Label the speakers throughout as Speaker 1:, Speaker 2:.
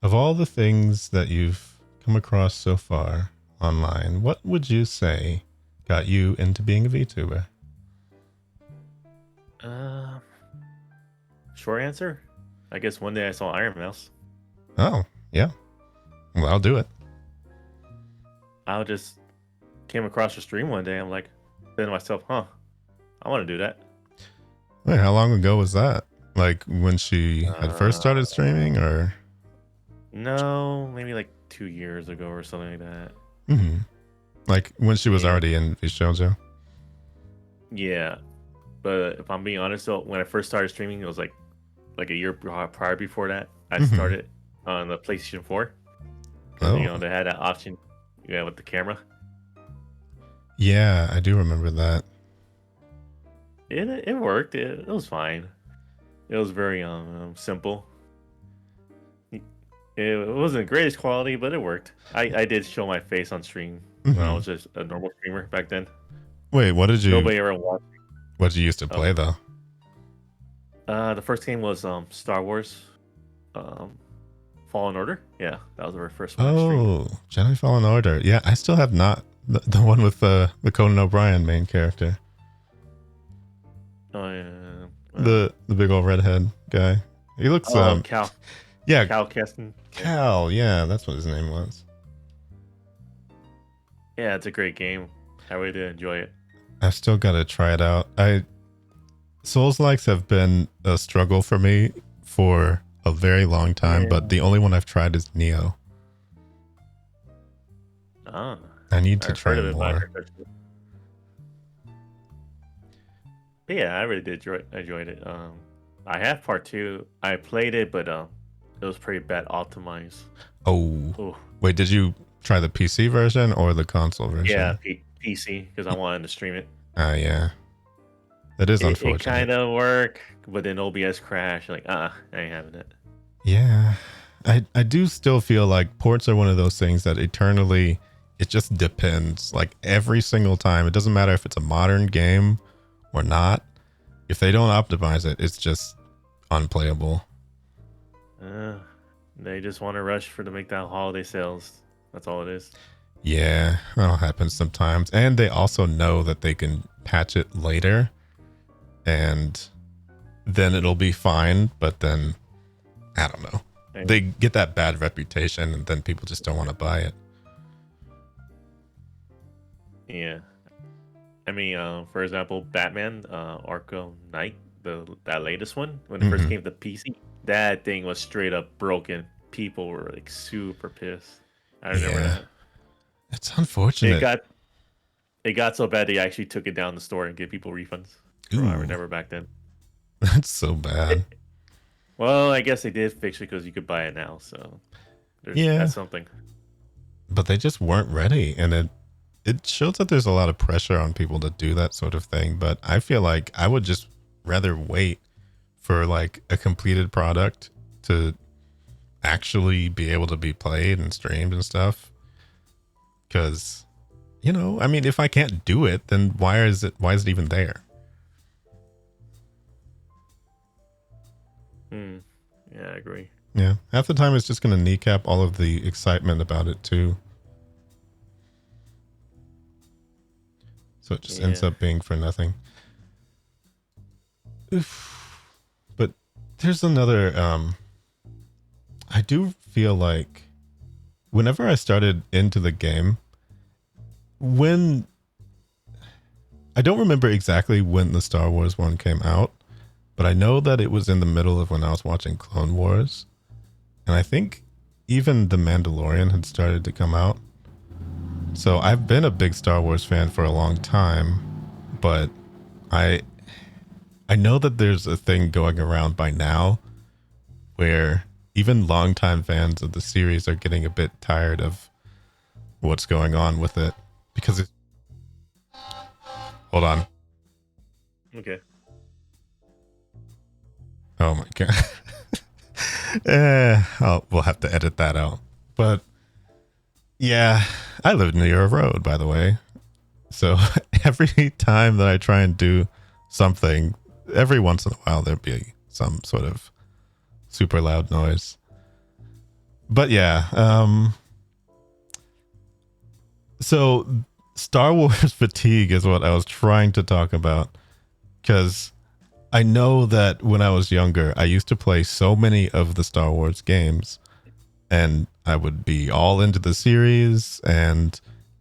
Speaker 1: Of all the things that you've come across so far online, what would you say got you into being a VTuber?
Speaker 2: Uh, Short answer. I guess one day I saw Iron Mouse.
Speaker 1: Oh, yeah. Well, I'll do it.
Speaker 2: I just came across her stream one day. I'm like, saying to myself, huh, I want to do that.
Speaker 1: Wait, how long ago was that? Like when she had first started
Speaker 2: Uh,
Speaker 1: streaming, or?
Speaker 2: no, maybe like 2 years ago or something like that.
Speaker 1: Mm-hmm. Like when she was
Speaker 2: Yeah,
Speaker 1: already in VShojo?
Speaker 2: yeah. But if I'm being honest, though, when I first started streaming, it was like a year prior before that. I
Speaker 1: Mm-hmm.
Speaker 2: started on the PlayStation 4 because
Speaker 1: Oh,
Speaker 2: they had that option, yeah, with the camera.
Speaker 1: yeah, I do remember that.
Speaker 2: It worked. It was fine. It was very simple. It wasn't the greatest quality, but it worked. I did show my face on stream when I
Speaker 1: Mm-hmm.
Speaker 2: was just a normal streamer back then.
Speaker 1: Wait,
Speaker 2: Nobody ever watched.
Speaker 1: what did you used to
Speaker 2: Oh,
Speaker 1: play though?
Speaker 2: the first game was Star Wars, um, Fallen Order. Yeah, that was our first one I streamed.
Speaker 1: Oh, Jedi Fallen Order. Yeah, I still have not the one with the Conan O'Brien main character,
Speaker 2: Oh yeah.
Speaker 1: the big old redhead guy. He looks
Speaker 2: Cal
Speaker 1: yeah,
Speaker 2: Cal Keston. Yeah.
Speaker 1: Cal. Yeah, that's what his name was.
Speaker 2: Yeah, it's a great game. I really did enjoy it.
Speaker 1: I've still got to try it out. Souls likes have been a struggle for me for a very long time,
Speaker 2: Yeah.
Speaker 1: but the only one I've tried is Neo.
Speaker 2: Ah,
Speaker 1: I need to
Speaker 2: I've heard
Speaker 1: try
Speaker 2: of it, but I
Speaker 1: more.
Speaker 2: heard that- But yeah, I really did enjoyed it. I have part two. I played it, but it was pretty bad optimized.
Speaker 1: Oh,
Speaker 2: Oh,
Speaker 1: wait, did you try the PC version or the console
Speaker 2: yeah,
Speaker 1: version?
Speaker 2: PC because I wanted to stream it.
Speaker 1: Ah, yeah. That is
Speaker 2: It
Speaker 1: unfortunate.
Speaker 2: kind of worked, but then OBS crashed. Like, I ain't having it.
Speaker 1: Yeah. I do still feel like ports are one of those things that eternally, it just depends. Like every single time, it doesn't matter if it's a modern game or not. If they don't optimize it, it's just unplayable.
Speaker 2: Uh, they just want to rush for to make that holiday sales. That's all it is.
Speaker 1: Yeah, that'll happen sometimes. And they also know that they can patch it later and then it'll be fine. But then, I don't know.
Speaker 2: And,
Speaker 1: They get that bad reputation and then people just don't want to buy it.
Speaker 2: yeah, I mean, for example, Batman, Arkham Knight, that latest one, when it first
Speaker 1: Mhm.
Speaker 2: came to PC, that thing was straight up broken. People were like super pissed. I remember
Speaker 1: Yeah,
Speaker 2: that.
Speaker 1: it's
Speaker 2: It
Speaker 1: unfortunate.
Speaker 2: got it got so bad they actually took it down the store and gave people refunds. For I
Speaker 1: Ooh,
Speaker 2: remember back then.
Speaker 1: that's so bad.
Speaker 2: It, well, I guess they did fix it because you could buy it now. So
Speaker 1: Yeah,
Speaker 2: that's something.
Speaker 1: but they just weren't ready. And it shows that there's a lot of pressure on people to do that sort of thing. But I feel like I would just rather wait for like a completed product to actually be able to be played and streamed and stuff. Because, I mean, if I can't do it, then why is it even there?
Speaker 2: Hmm. Yeah, I agree.
Speaker 1: Yeah. Half the time it's just going to kneecap all of the excitement about it too. So it just ends
Speaker 2: Yeah.
Speaker 1: up being for nothing. Oof. But there's another, I do feel like whenever I started into the game, when I don't remember exactly when the Star Wars one came out, but I know that it was in the middle of when I was watching Clone Wars. And I think even The Mandalorian had started to come out. So I've been a big Star Wars fan for a long time, but I I know that there's a thing going around by now where even longtime fans of the series are getting a bit tired of what's going on with it because it's hold on.
Speaker 2: Okay.
Speaker 1: Oh my god. We'll have to edit that out. But yeah, I live near a road, by the way. So every time that I try and do something, every once in a while there'd be some sort of super loud noise. But yeah, so Star Wars fatigue is what I was trying to talk about, because I know that when I was younger, I used to play so many of the Star Wars games, and I would be all into the series, and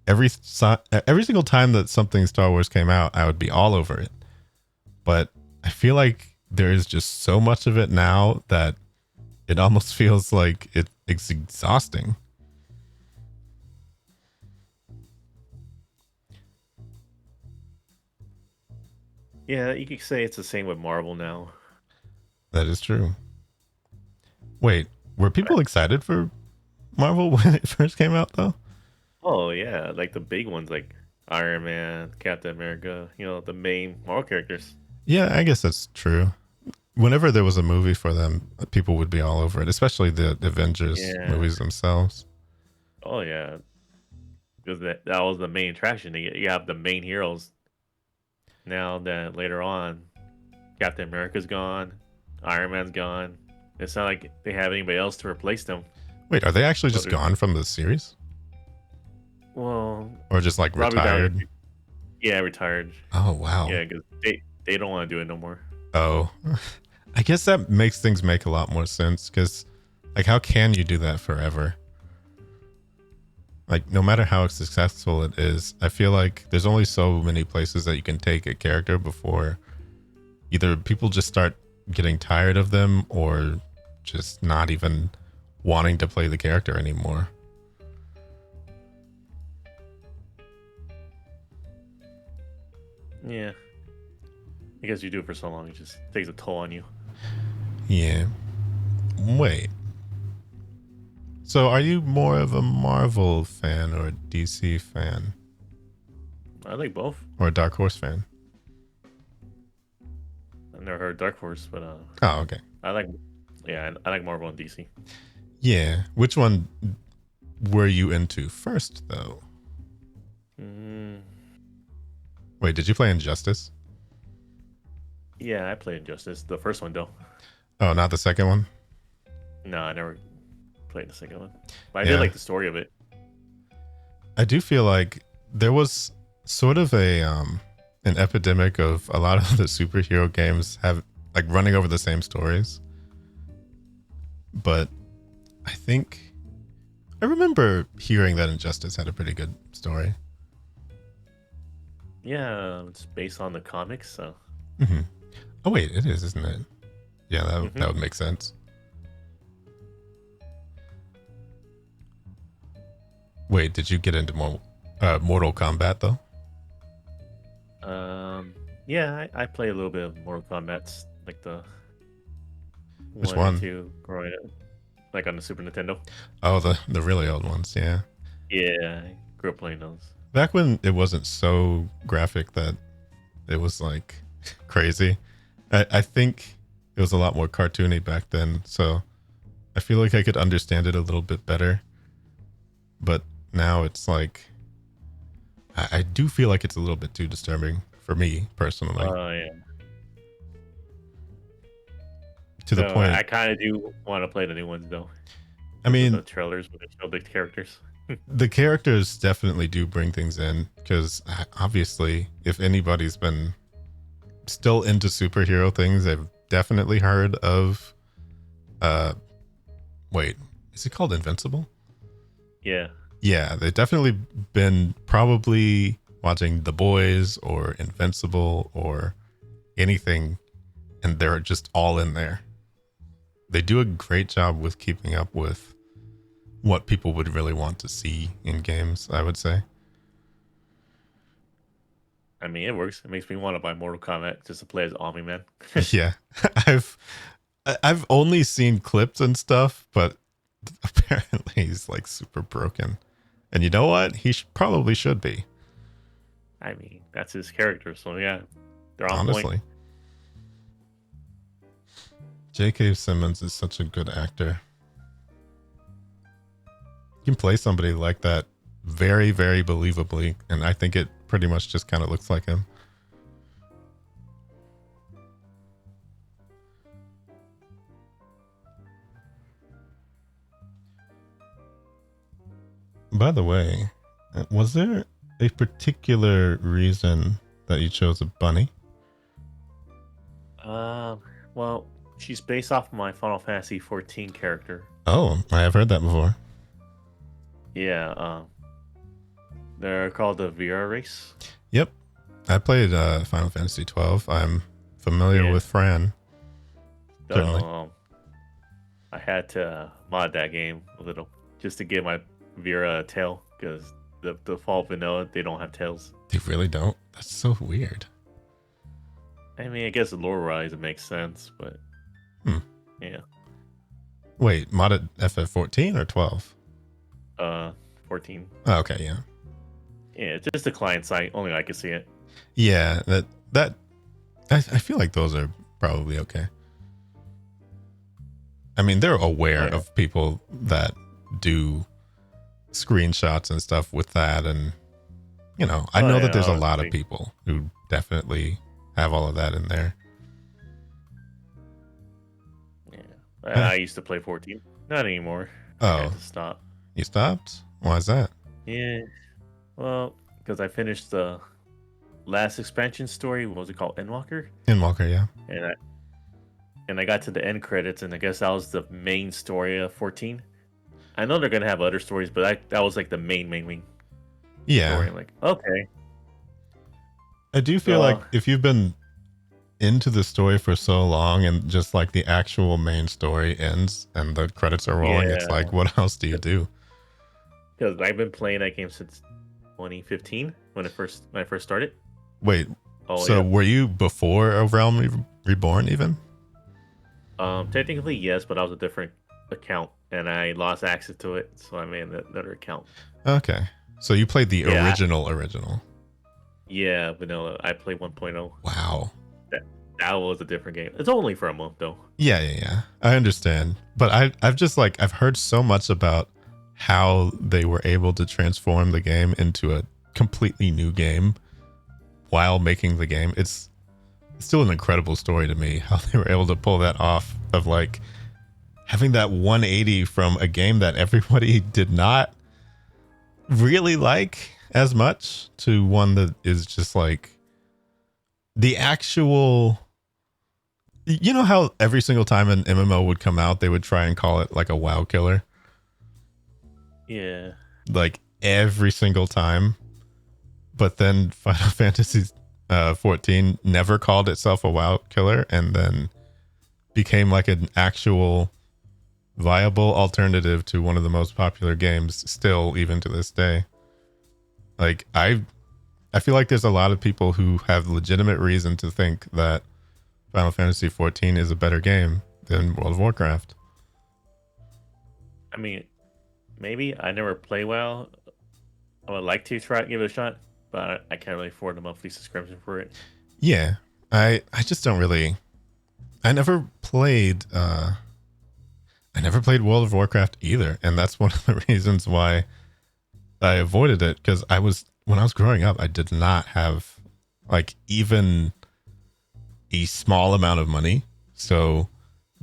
Speaker 1: every single time that something Star Wars came out, I would be all over it. But I feel like there is just so much of it now that it almost feels like it's exhausting.
Speaker 2: Yeah, you could say it's the same with Marvel now.
Speaker 1: That is true. Wait, were people excited for Marvel when it first came out though?
Speaker 2: Oh yeah, like the big ones like Iron Man, Captain America, the main Marvel characters.
Speaker 1: Yeah, I guess that's true. Whenever there was a movie for them, people would be all over it, especially the Avengers
Speaker 2: Yeah.
Speaker 1: movies themselves.
Speaker 2: Oh yeah, because that was the main attraction. You have the main heroes. Now that later on, Captain America's gone, Iron Man's gone. It's not like they have anybody else to replace them.
Speaker 1: Wait, are they actually
Speaker 2: So
Speaker 1: just gone from the series?
Speaker 2: well,
Speaker 1: Or just like
Speaker 2: Robbie Downey,
Speaker 1: retired?
Speaker 2: yeah, retired.
Speaker 1: Oh, wow.
Speaker 2: Yeah, because they don't want to do it no more.
Speaker 1: Oh, I guess that makes things make a lot more sense because, like, how can you do that forever? Like, no matter how successful it is, I feel like there's only so many places that you can take a character before either people just start getting tired of them or just not even wanting to play the character anymore.
Speaker 2: Yeah, because you do it for so long, it just takes a toll on you.
Speaker 1: Yeah. Wait. So are you more of a Marvel fan or a DC fan?
Speaker 2: I like both.
Speaker 1: Or a Dark Horse fan?
Speaker 2: I've never heard Dark Horse, but
Speaker 1: Oh, okay.
Speaker 2: I like, yeah, I like Marvel and DC.
Speaker 1: Yeah. Which one were you into first, though?
Speaker 2: Mm,
Speaker 1: Wait, did you play Injustice?
Speaker 2: yeah, I played Injustice, the first one though.
Speaker 1: Oh, not the second one?
Speaker 2: No, I never played the second one, but I did
Speaker 1: Yeah.
Speaker 2: like the story of it.
Speaker 1: I do feel like there was sort of an epidemic of a lot of the superhero games have like running over the same stories. But I think I remember hearing that Injustice had a pretty good story.
Speaker 2: Yeah, it's based on the comics, so.
Speaker 1: Hmm. Oh wait, it is, isn't it? Yeah, that
Speaker 2: Hmm.
Speaker 1: would make sense. Wait, did you get into more Mortal Kombat though?
Speaker 2: Yeah, I play a little bit of Mortal Kombat, like the
Speaker 1: Which
Speaker 2: 1 and
Speaker 1: one?
Speaker 2: 2 growing up, like on the Super Nintendo.
Speaker 1: Oh, the really old ones. Yeah,
Speaker 2: Yeah, I grew up playing those.
Speaker 1: back when it wasn't so graphic that it was like crazy. I think it was a lot more cartoony back then, so I feel like I could understand it a little bit better. But now it's like I do feel like it's a little bit too disturbing for me personally,
Speaker 2: Oh yeah.
Speaker 1: to the
Speaker 2: So I
Speaker 1: point.
Speaker 2: kind of do want to play the new ones though,
Speaker 1: I
Speaker 2: because of the
Speaker 1: mean,
Speaker 2: trailers where they show the characters.
Speaker 1: the characters definitely do bring things in because obviously, if anybody's been still into superhero things, they've definitely heard of. Uh, wait, is it called Invincible?
Speaker 2: Yeah.
Speaker 1: Yeah, they've definitely been probably watching The Boys or Invincible or anything, and they're just all in there. They do a great job with keeping up with what people would really want to see in games, I would say.
Speaker 2: I mean, it works. It makes me want to buy Mortal Kombat just to play as Omni Man.
Speaker 1: Yeah. I've I've only seen clips and stuff, but apparently he's like super broken. And you know what? He probably should be,
Speaker 2: I mean, that's his character, so yeah, they're on point.
Speaker 1: honestly. J.K. Simmons is such a good actor. You can play somebody like that very, very believably, and I think it pretty much just kind of looks like him. By the way, was there a particular reason that you chose a bunny?
Speaker 2: Well, she's based off my Final Fantasy 14 character.
Speaker 1: Oh, I have heard that before.
Speaker 2: Yeah, they're called the VR race.
Speaker 1: Yep. I played Final Fantasy 12. I'm familiar with Fran. Certainly.
Speaker 2: So, I had to mod that game a little just to get my Vera tail because the default vanilla they don't have tails.
Speaker 1: They really don't? That's so weird.
Speaker 2: I mean, I guess lore-wise it makes sense, but yeah.
Speaker 1: Wait, modded FF14 or 12?
Speaker 2: 14.
Speaker 1: Oh, okay, yeah.
Speaker 2: Yeah, it's just a client site. Only I can see it.
Speaker 1: Yeah, that I feel like those are probably okay. I mean, they're aware of people that do screenshots and stuff with that, and you know, I know that there's a lot of people who definitely have all of that in there.
Speaker 2: Yeah, I used to play 14, not anymore.
Speaker 1: Oh,
Speaker 2: I had to stop.
Speaker 1: You stopped? Why is that?
Speaker 2: Yeah, well, because I finished the last expansion story. What was it called? Endwalker.
Speaker 1: Endwalker, yeah.
Speaker 2: And I got to the end credits, and I guess that was the main story of 14. I know they're gonna have other stories, but that was like the main.
Speaker 1: Yeah.
Speaker 2: Story. I'm like, okay.
Speaker 1: I do feel like if you've been into the story for so long and just like the actual main story ends and the credits are rolling, it's like, what else do you do?
Speaker 2: Because I've been playing that game since 2015 when I first started.
Speaker 1: Wait, were you before A Realm Reborn even?
Speaker 2: Technically yes, but I was a different account and I lost access to it, so I made another account.
Speaker 1: Okay, so you played the original. Yeah,
Speaker 2: vanilla. I played 1.0.
Speaker 1: Wow.
Speaker 2: That was a different game. It's only for a month though.
Speaker 1: Yeah. I understand. But I've heard so much about how they were able to transform the game into a completely new game while making the game. It's still an incredible story to me how they were able to pull that off, of like having that 180 from a game that everybody did not really like as much to one that is just like the actual, you know how every single time an MMO would come out, they would try and call it like a WoW killer?
Speaker 2: Yeah.
Speaker 1: Like every single time. But then Final Fantasy 14 never called itself a WoW killer and then became like an actual viable alternative to one of the most popular games still, even to this day. Like I feel like there's a lot of people who have legitimate reason to think that Final Fantasy 14 is a better game than World of Warcraft.
Speaker 2: I mean, maybe I never play WoW. I would like to try to give it a shot, but I can't really afford a monthly subscription for it.
Speaker 1: Yeah, I just don't really. I never played World of Warcraft either, and that's one of the reasons why I avoided it, because when I was growing up, I did not have like even a small amount of money. So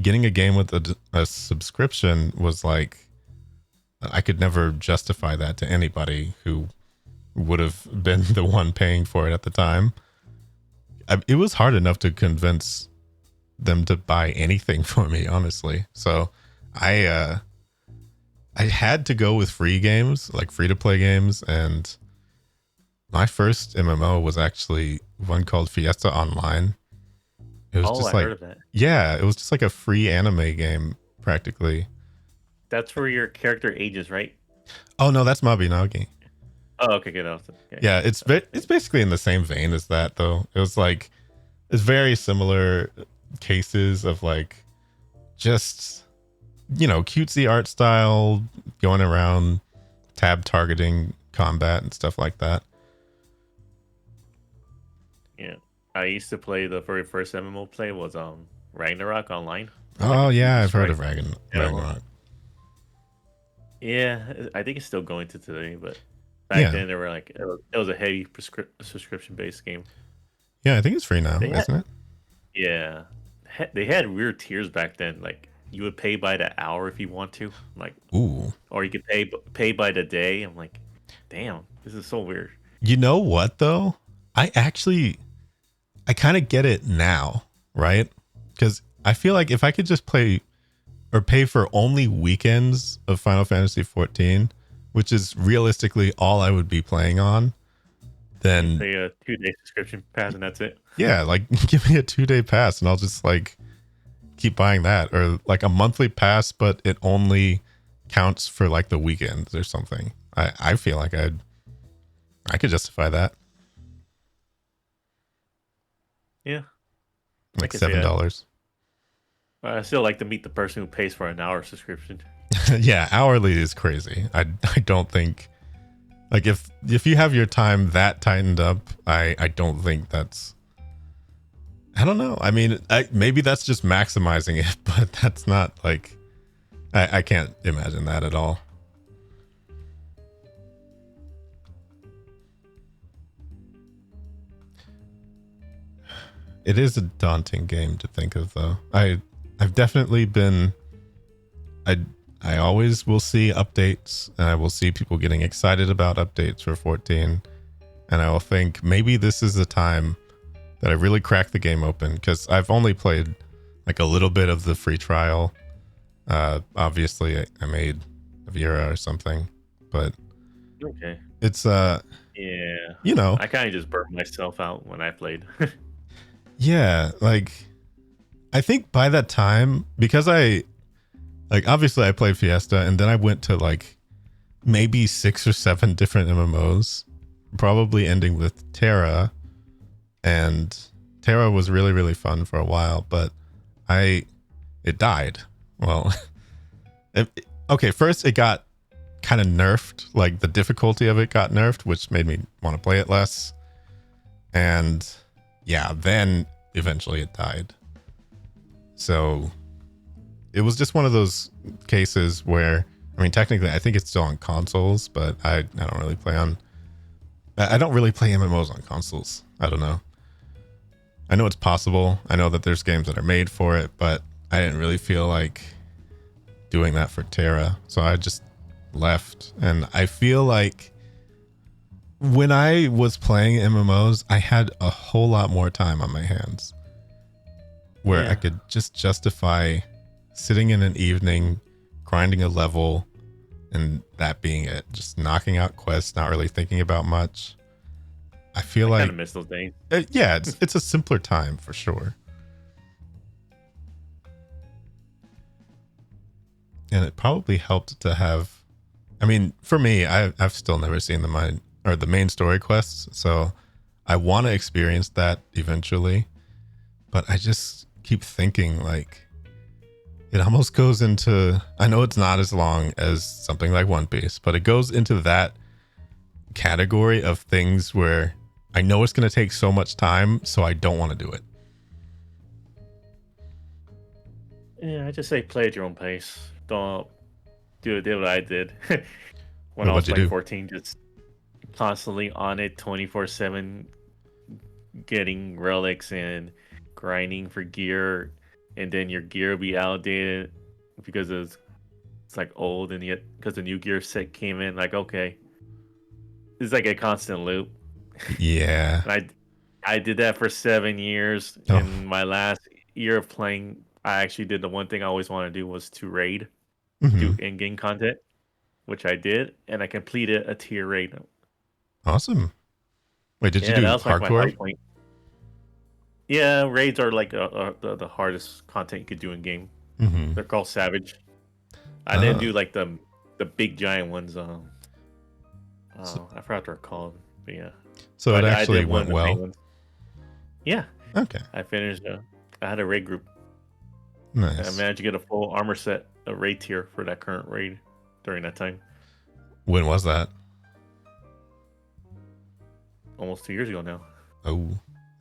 Speaker 1: getting a game with a subscription was like, I could never justify that to anybody who would have been the one paying for it at the time. It was hard enough to convince them to buy anything for me, honestly. So I had to go with free games, like free to play games, and my first MMO was actually one called Fiesta Online. It was just
Speaker 2: I heard of that.
Speaker 1: Yeah, it was just like a free anime game practically.
Speaker 2: That's where your character ages, right?
Speaker 1: Oh no, that's Mabinagi.
Speaker 2: Oh, okay, good. Okay.
Speaker 1: Yeah, it's basically in the same vein as that, though. It was like, it's very similar cases of like just, you know, cutesy art style, going around tab targeting combat and stuff like that.
Speaker 2: Yeah, I used to play the very first MMO play was Ragnarok Online.
Speaker 1: Oh yeah, I've heard of Ragnarok.
Speaker 2: Yeah, I think it's still going to today, but back then they were like it was a heavy subscription based game.
Speaker 1: Yeah, I think it's free now, isn't it?
Speaker 2: Yeah, they had weird tiers back then. Like you would pay by the hour if you want to, like,
Speaker 1: Ooh.
Speaker 2: or you could pay by the day. I'm like, damn, this is so weird.
Speaker 1: You know what though? I kind of get it now, right? Because I feel like if I could just play or pay for only weekends of Final Fantasy 14, which is realistically all I would be playing on, then
Speaker 2: Pay a 2-day subscription pass and that's it.
Speaker 1: yeah, like give me a 2-day pass and I'll just like keep buying that, or like a monthly pass, but it only counts for like the weekends or something. I feel like I could justify that.
Speaker 2: Yeah,
Speaker 1: Like
Speaker 2: can see that.
Speaker 1: $7.
Speaker 2: I still like to meet the person who pays for an hour subscription.
Speaker 1: Yeah, hourly is crazy. I don't think, like, if you have your time that tightened up, I don't think that's, I don't know. I mean, maybe that's just maximizing it, but that's not like, I can't imagine that at all. It is a daunting game to think of, though. I've definitely been, I always will see updates, and I will see people getting excited about updates for 14, and I will think maybe this is the time that I really crack the game open, because I've only played like a little bit of the free trial. Obviously I made Vera or something, but
Speaker 2: Okay.
Speaker 1: it's
Speaker 2: Yeah.
Speaker 1: you know,
Speaker 2: I kind of just burnt myself out when I played.
Speaker 1: yeah, like I think by that time, because obviously I played Fiesta and then I went to like maybe 6 or 7 different MMOs, probably ending with Terra, and Terra was really, really fun for a while, but it died. Well, okay, first it got kind of nerfed, like the difficulty of it got nerfed, which made me want to play it less. And yeah, then eventually it died. So it was just one of those cases where, I mean, technically I think it's still on consoles, but I don't really play MMOs on consoles. I don't know. I know it's possible. I know that there's games that are made for it, but I didn't really feel like doing that for Terra. So I just left. And I feel like when I was playing MMOs, I had a whole lot more time on my hands where I could just justify sitting in an evening, grinding a level, and that being it. Just knocking out quests, not really thinking about much. I feel like
Speaker 2: kind of miss those days.
Speaker 1: Yeah, it's a simpler time for sure. And it probably helped to have, I mean, for me, I've still never seen the main story quests, so I want to experience that eventually. But I just keep thinking like it almost goes into, I know it's not as long as something like One Piece, but it goes into that category of things where I know it's going to take so much time, so I don't want to do it.
Speaker 2: Yeah, I just say play at your own pace. Don't do what I did when I was like 14, just constantly on it 24/7, getting relics and grinding for gear, and then your gear will be outdated because it's like old, and yet because the new gear set came in, like, okay, it's like a constant loop.
Speaker 1: Yeah.
Speaker 2: I did that for 7 years. In my last year of playing, I actually did the one thing I always wanted to do, was to raid, do in-game content, which I did, and I completed a tier raid.
Speaker 1: Awesome. Wait, did you do
Speaker 2: that was like my high
Speaker 1: hardcore?
Speaker 2: point. Yeah, raids are like the hardest content you could do in game. They're called Savage. I didn't do like the big giant ones. I forgot what they're called, but yeah.
Speaker 1: So it actually went well.
Speaker 2: Yeah.
Speaker 1: Okay.
Speaker 2: I finished. I had a raid group.
Speaker 1: Nice.
Speaker 2: I managed to get a full armor set, a raid tier for that current raid during that time.
Speaker 1: When was that?
Speaker 2: Almost 2 years ago now.
Speaker 1: Oh,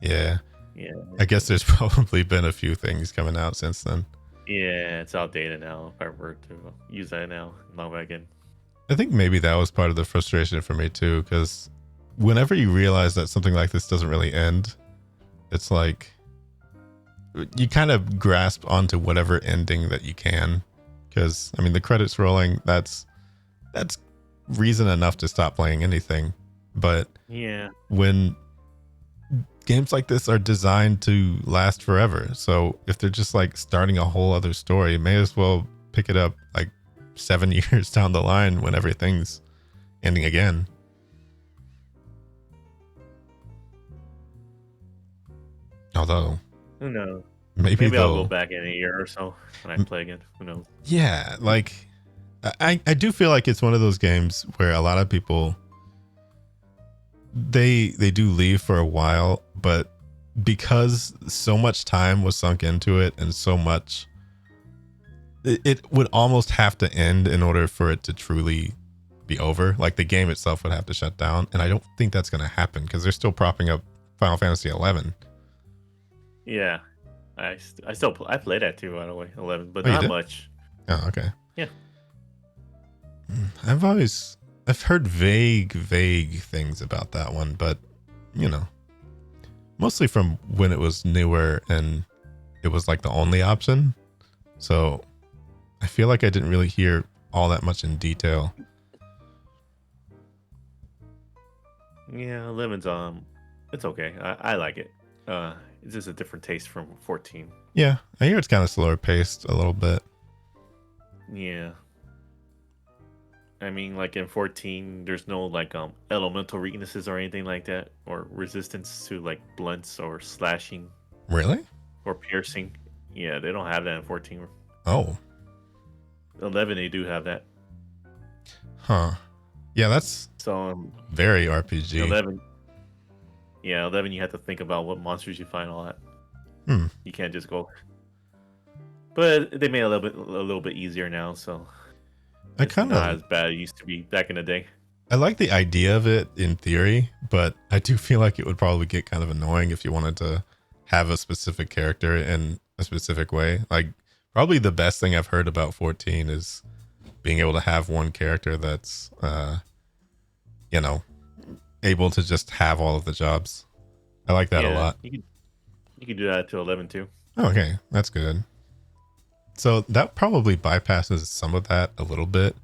Speaker 1: yeah.
Speaker 2: Yeah.
Speaker 1: I guess there's probably been a few things coming out since then.
Speaker 2: Yeah, it's outdated now. If I were to use that now, log back in.
Speaker 1: I think maybe that was part of the frustration for me too, because whenever you realize that something like this doesn't really end, it's like, you kind of grasp onto whatever ending that you can, because I mean the credits rolling, that's reason enough to stop playing anything. But
Speaker 2: Yeah.
Speaker 1: when games like this are designed to last forever, so if they're just like starting a whole other story, may as well pick it up like 7 years down the line when everything's ending again. Although
Speaker 2: Who knows?
Speaker 1: maybe
Speaker 2: Maybe I'll
Speaker 1: they'll
Speaker 2: go back in a year or so when I play again. Who knows?
Speaker 1: yeah, like I do feel like it's one of those games where a lot of people they do leave for a while, but because so much time was sunk into it and so much, it would almost have to end in order for it to truly be over. Like the game itself would have to shut down, and I don't think that's going to happen because they're still propping up Final Fantasy 11.
Speaker 2: Yeah, I play that too, by the way, 11, but
Speaker 1: Oh, you
Speaker 2: not
Speaker 1: did?
Speaker 2: much.
Speaker 1: Oh, okay.
Speaker 2: Yeah.
Speaker 1: I've heard vague things about that one, but you know, mostly from when it was newer and it was like the only option. So I feel like I didn't really hear all that much in detail.
Speaker 2: Yeah, 11's it's okay. I like it. It's just a different taste from 14.
Speaker 1: Yeah, I hear it's kind of slower paced a little bit.
Speaker 2: Yeah. I mean, like in 14, there's no like elemental weaknesses or anything like that, or resistance to like blunts or slashing
Speaker 1: Really?
Speaker 2: or piercing. Yeah, they don't have that in 14.
Speaker 1: Oh,
Speaker 2: 11, they do have that.
Speaker 1: huh. Yeah, that's
Speaker 2: So
Speaker 1: very RPG.
Speaker 2: 11, yeah, 11, you have to think about what monsters you find all that. You can't just go. But they made it a little bit easier now, so it's not as bad as it used to be back in the day.
Speaker 1: I like the idea of it in theory, but I do feel like it would probably get kind of annoying if you wanted to have a specific character in a specific way. Like, probably the best thing I've heard about 14 is being able to have one character that's, you know, able to just have all of the jobs. I like that a lot.
Speaker 2: You could do that to 11 too.
Speaker 1: Oh, okay, that's good. So that probably bypasses some of that a little bit,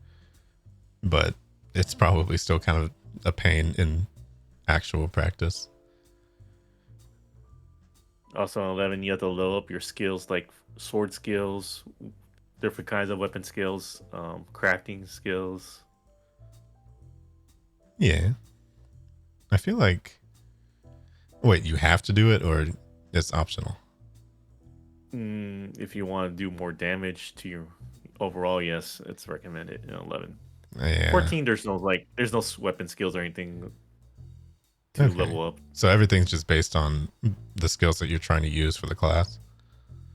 Speaker 1: but it's probably still kind of a pain in actual practice.
Speaker 2: Also, on 11, you have to level up your skills, like sword skills, different kinds of weapon skills, crafting skills.
Speaker 1: Yeah. I feel like... Wait, you have to do it or it's optional?
Speaker 2: If you want to do more damage to your overall, yes, it's recommended in 11.
Speaker 1: Yeah.
Speaker 2: 14, there's no weapon skills or anything to level up.
Speaker 1: So everything's just based on the skills that you're trying to use for the class?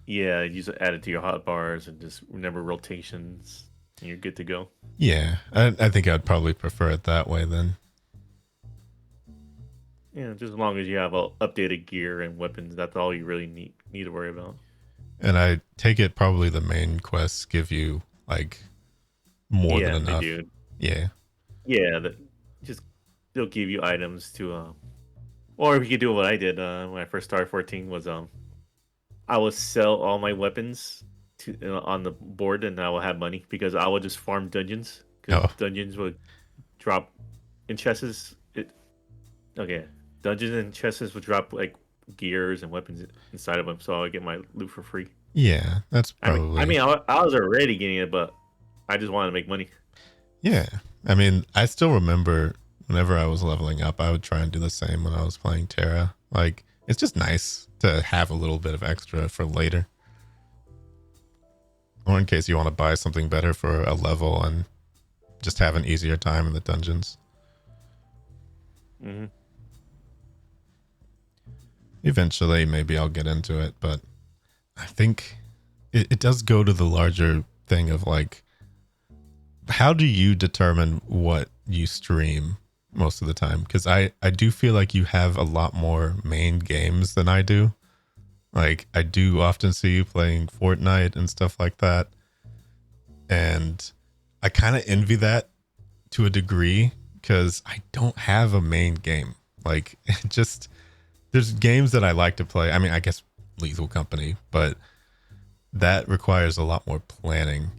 Speaker 2: Yeah, you just add it to your hotbars and just remember rotations, and you're good to go.
Speaker 1: Yeah, I think I'd probably prefer it that way then.
Speaker 2: Yeah, just as long as you have updated gear and weapons, that's all you really need to worry about.
Speaker 1: And I take it probably the main quests give you like more than enough.
Speaker 2: They do.
Speaker 1: Yeah.
Speaker 2: Yeah, they'll give you items to or if you could do what I did when I first started 14 was I would sell all my weapons to on the board and I will have money because I would just farm dungeons because dungeons would drop in chests. Dungeons and chests would drop like gears and weapons inside of them, so I would get my loot for free.
Speaker 1: Yeah, that's probably.
Speaker 2: I mean, I was already getting it, but I just wanted to make money.
Speaker 1: Yeah, I mean, I still remember whenever I was leveling up, I would try and do the same when I was playing Terra. Like, it's just nice to have a little bit of extra for later, or in case you want to buy something better for a level and just have an easier time in the dungeons.
Speaker 2: Mm-hmm.
Speaker 1: Eventually, maybe I'll get into it, but I think it does go to the larger thing of like, how do you determine what you stream most of the time? Because I do feel like you have a lot more main games than I do. Like, I do often see you playing Fortnite and stuff like that. And I kind of envy that to a degree because I don't have a main game. Like, there's games that I like to play. I mean, I guess Lethal Company, but that requires a lot more planning.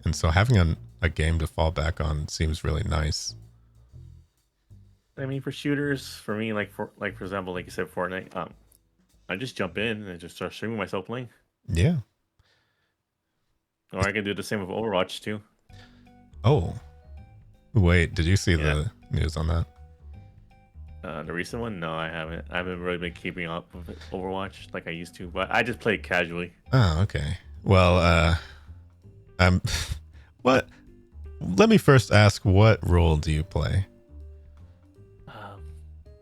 Speaker 1: And so having a game to fall back on seems really nice.
Speaker 2: I mean, for shooters, for me, for example, like you said, Fortnite, I just jump in and just start streaming myself playing.
Speaker 1: Yeah.
Speaker 2: Or I can do the same with Overwatch too.
Speaker 1: Oh, wait, did you see the news on that?
Speaker 2: The recent one? No, I haven't. I haven't really been keeping up with Overwatch like I used to, but I just play it casually.
Speaker 1: Oh, okay. Well, I'm what? Let me first ask, what role do you play?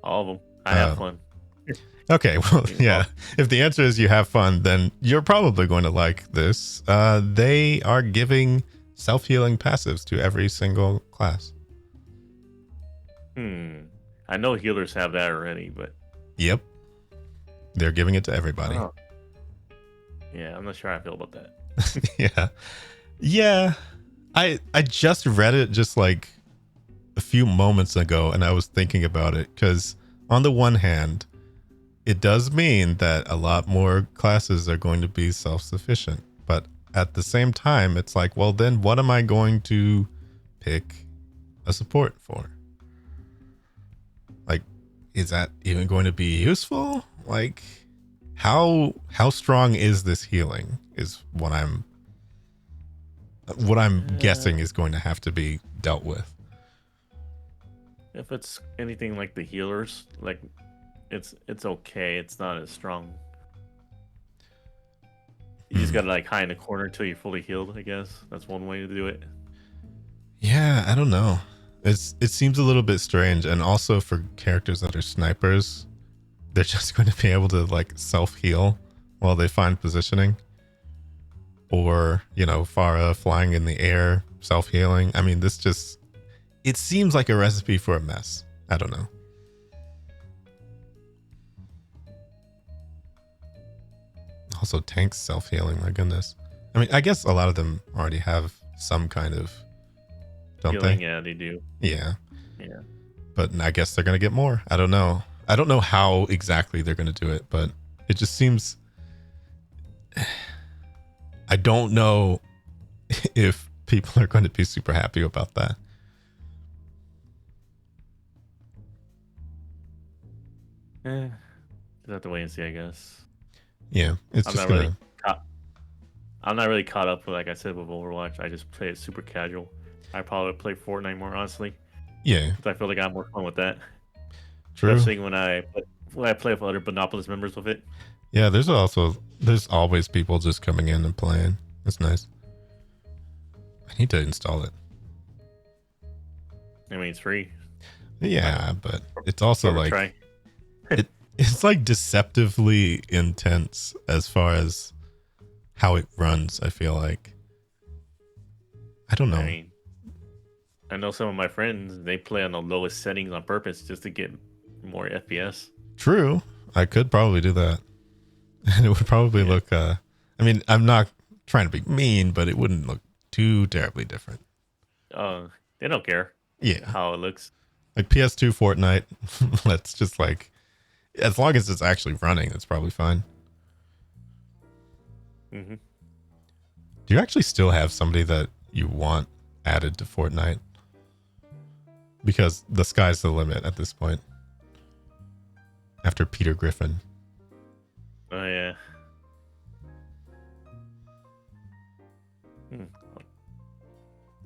Speaker 2: All of them. I have fun.
Speaker 1: Okay, well, yeah. If the answer is you have fun, then you're probably going to like this. They are giving self-healing passives to every single class.
Speaker 2: I know healers have that already, but...
Speaker 1: Yep. They're giving it to everybody.
Speaker 2: Oh. Yeah, I'm not sure how I feel about that.
Speaker 1: Yeah. Yeah. I just read it just like a few moments ago, and I was thinking about it, because on the one hand, it does mean that a lot more classes are going to be self-sufficient. But at the same time, it's like, well, then what am I going to pick a support for? Like, is that even going to be useful? Like, how strong is this healing is what I'm guessing is going to have to be dealt with.
Speaker 2: If it's anything like the healers, like it's okay. It's not as strong. You just gotta like hide in the corner until you're fully healed, I guess. That's one way to do it.
Speaker 1: Yeah, I don't know. It seems a little bit strange, and also for characters that are snipers, they're just going to be able to like self-heal while they find positioning. Or, you know, Pharah flying in the air, self-healing. I mean, it seems like a recipe for a mess. I don't know. Also, tanks self-healing, my goodness. I mean, I guess a lot of them already have some kind of, don't
Speaker 2: healing,
Speaker 1: they?
Speaker 2: Yeah, they do.
Speaker 1: Yeah.
Speaker 2: Yeah.
Speaker 1: But I guess they're going to get more. I don't know. I don't know how exactly they're going to do it, but it just seems... I don't know if people are going to be super happy about that.
Speaker 2: Just have to wait and see, I guess.
Speaker 1: Yeah, it's
Speaker 2: I'm not really caught up with, like I said, with Overwatch. I just play it super casual. I probably play Fortnite more, honestly.
Speaker 1: Yeah.
Speaker 2: I feel like I have more fun with that.
Speaker 1: True.
Speaker 2: Especially when I play with other Bunopolis members with it.
Speaker 1: Yeah, there's always people just coming in and playing. That's nice. I need to install it.
Speaker 2: I mean, it's free.
Speaker 1: Yeah, but it's also like it's like deceptively intense as far as how it runs, I feel like. I don't know.
Speaker 2: I mean, I know some of my friends, they play on the lowest settings on purpose just to get more FPS.
Speaker 1: True. I could probably do that. And it would probably look I mean, I'm not trying to be mean, but it wouldn't look too terribly different.
Speaker 2: They don't care.
Speaker 1: Yeah.
Speaker 2: How it looks. Like
Speaker 1: PS2 Fortnite, let's just like, as long as it's actually running, it's probably fine.
Speaker 2: Mm-hmm.
Speaker 1: Do you actually still have somebody that you want added to Fortnite? Because the sky's the limit at this point. After Peter Griffin.
Speaker 2: Oh, yeah.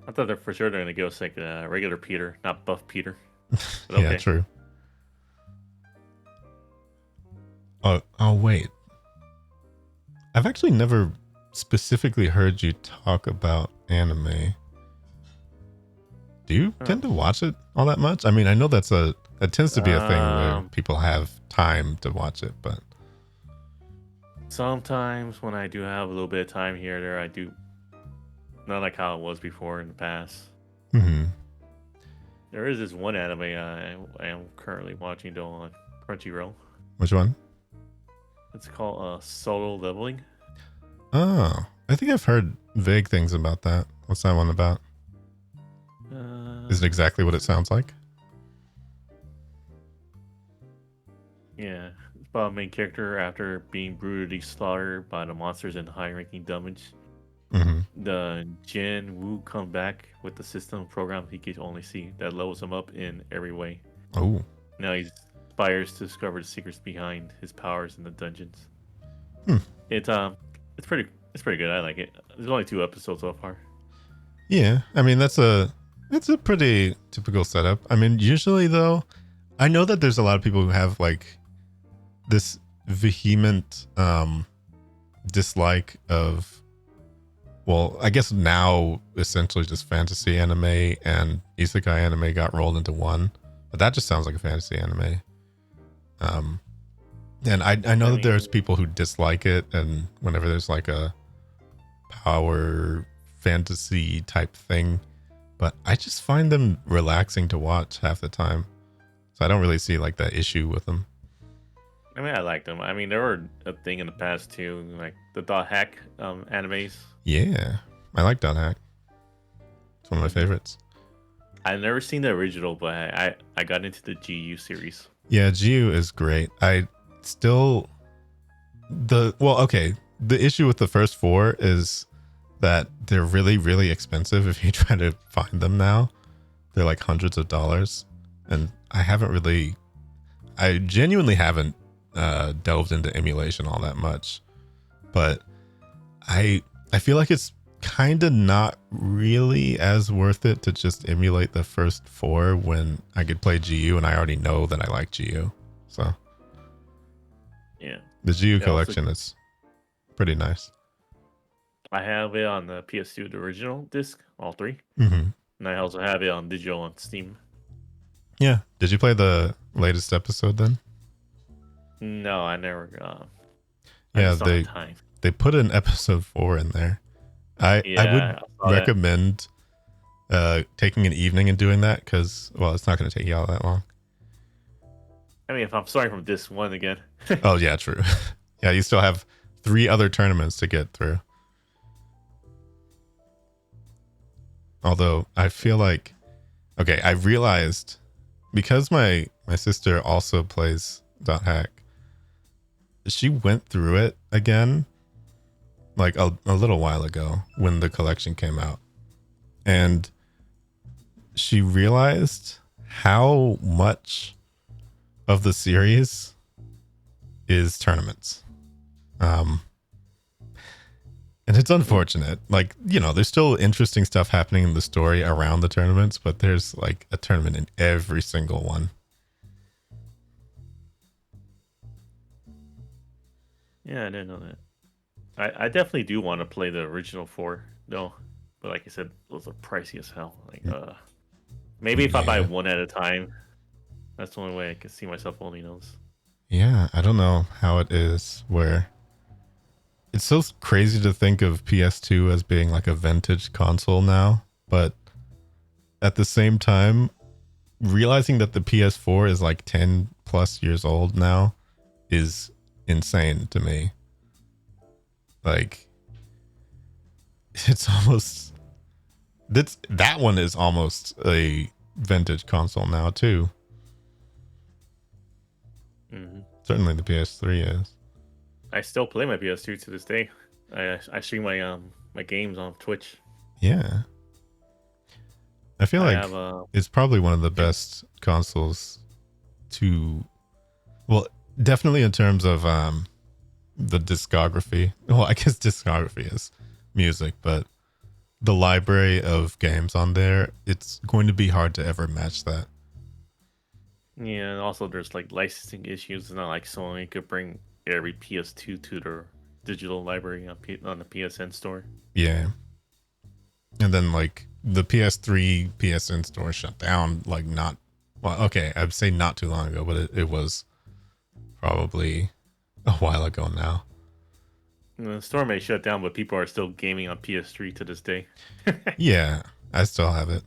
Speaker 2: I thought that for sure they're going to go with like regular Peter, not buff Peter.
Speaker 1: Okay. Yeah, true. Oh, wait. I've actually never specifically heard you talk about anime. Do you tend to watch it all that much? I mean, I know that tends to be a thing where people have time to watch it, but
Speaker 2: sometimes when I do have a little bit of time here or there, I do. Not like how it was before in the past.
Speaker 1: Mm-hmm.
Speaker 2: There is this one anime I am currently watching though on Crunchyroll.
Speaker 1: Which one?
Speaker 2: It's called Solo Leveling.
Speaker 1: Oh, I think I've heard vague things about that. What's that one about? Is it exactly what it sounds like?
Speaker 2: Yeah, it's main character after being brutally slaughtered by the monsters and high-ranking dummies.
Speaker 1: Hmm.
Speaker 2: The Jin Woo come back with the system program he could only see that levels him up in every way.
Speaker 1: Oh,
Speaker 2: Now he aspires to discover the secrets behind his powers in the dungeons.
Speaker 1: Hmm.
Speaker 2: It's pretty good. I like it. There's only 2 episodes so far.
Speaker 1: yeah. I mean, it's a pretty typical setup. I mean, usually though, I know that there's a lot of people who have like this vehement dislike of, well, I guess now essentially just fantasy anime and isekai anime got rolled into one, but that just sounds like a fantasy anime. And I know that there's people who dislike it, and whenever there's like a power fantasy type thing, but I just find them relaxing to watch half the time, so I don't really see like that issue with them.
Speaker 2: I mean, I like them. I mean, they were a thing in the past too, like the dot hack animes.
Speaker 1: Yeah, I like Dot Hack. It's one of my favorites.
Speaker 2: I've never seen the original, but I got into the GU series.
Speaker 1: Yeah, Jiu is great. I still the issue with the first 4 is that they're really, really expensive if you try to find them now. They're like hundreds of dollars, and I genuinely haven't delved into emulation all that much, but I feel like it's kind of not really as worth it to just emulate the first 4 when I could play GU and I already know that I like GU. So
Speaker 2: Yeah,
Speaker 1: the GU collection is pretty nice.
Speaker 2: I have it on the PS2, the original disc, all 3,
Speaker 1: Mm-hmm.
Speaker 2: and I also have it on digital on Steam.
Speaker 1: Yeah. Did you play the latest episode then?
Speaker 2: No, I never.
Speaker 1: Yeah,
Speaker 2: just don't have time.
Speaker 1: they put an episode 4 in there. I would recommend taking an evening and doing that, because, well, it's not going to take you all that long.
Speaker 2: I mean, if I'm starting from disc 1 again.
Speaker 1: Oh yeah, true. Yeah, you still have 3 other tournaments to get through. Although I feel like, okay, I realized, because my sister also plays Dot Hack, she went through it again like a little while ago when the collection came out, and she realized how much of the series is tournaments. And it's unfortunate. Like, you know, there's still interesting stuff happening in the story around the tournaments, but there's like a tournament in every single one.
Speaker 2: Yeah, I didn't know that. I definitely do want to play the original 4, though. But like I said, those are pricey as hell. Like, maybe if I buy one at a time, that's the only way I can see myself owning those.
Speaker 1: Yeah, I don't know how it is where it's so crazy to think of PS2 as being like a vintage console now, but at the same time, realizing that the PS4 is like 10 plus years old now is insane to me. Like, it's almost, that one is almost a vintage console now too.
Speaker 2: Mm-hmm.
Speaker 1: Certainly the PS3 is.
Speaker 2: I still play my PS2 to this day. I stream my games on Twitch.
Speaker 1: Yeah. I feel like it's probably one of the best consoles to, well, definitely in terms of the discography. Well, I guess discography is music, but the library of games on there, it's going to be hard to ever match that.
Speaker 2: Yeah, and also there's like licensing issues. It's not like Sony could bring every PS2 to their digital library on the PSN store.
Speaker 1: Yeah. And then like the PS3 PSN store shut down like not, well, okay, I'd say not too long ago, but it was probably a while ago now.
Speaker 2: The store may shut down, but people are still gaming on PS3 to this day.
Speaker 1: Yeah, I still have it.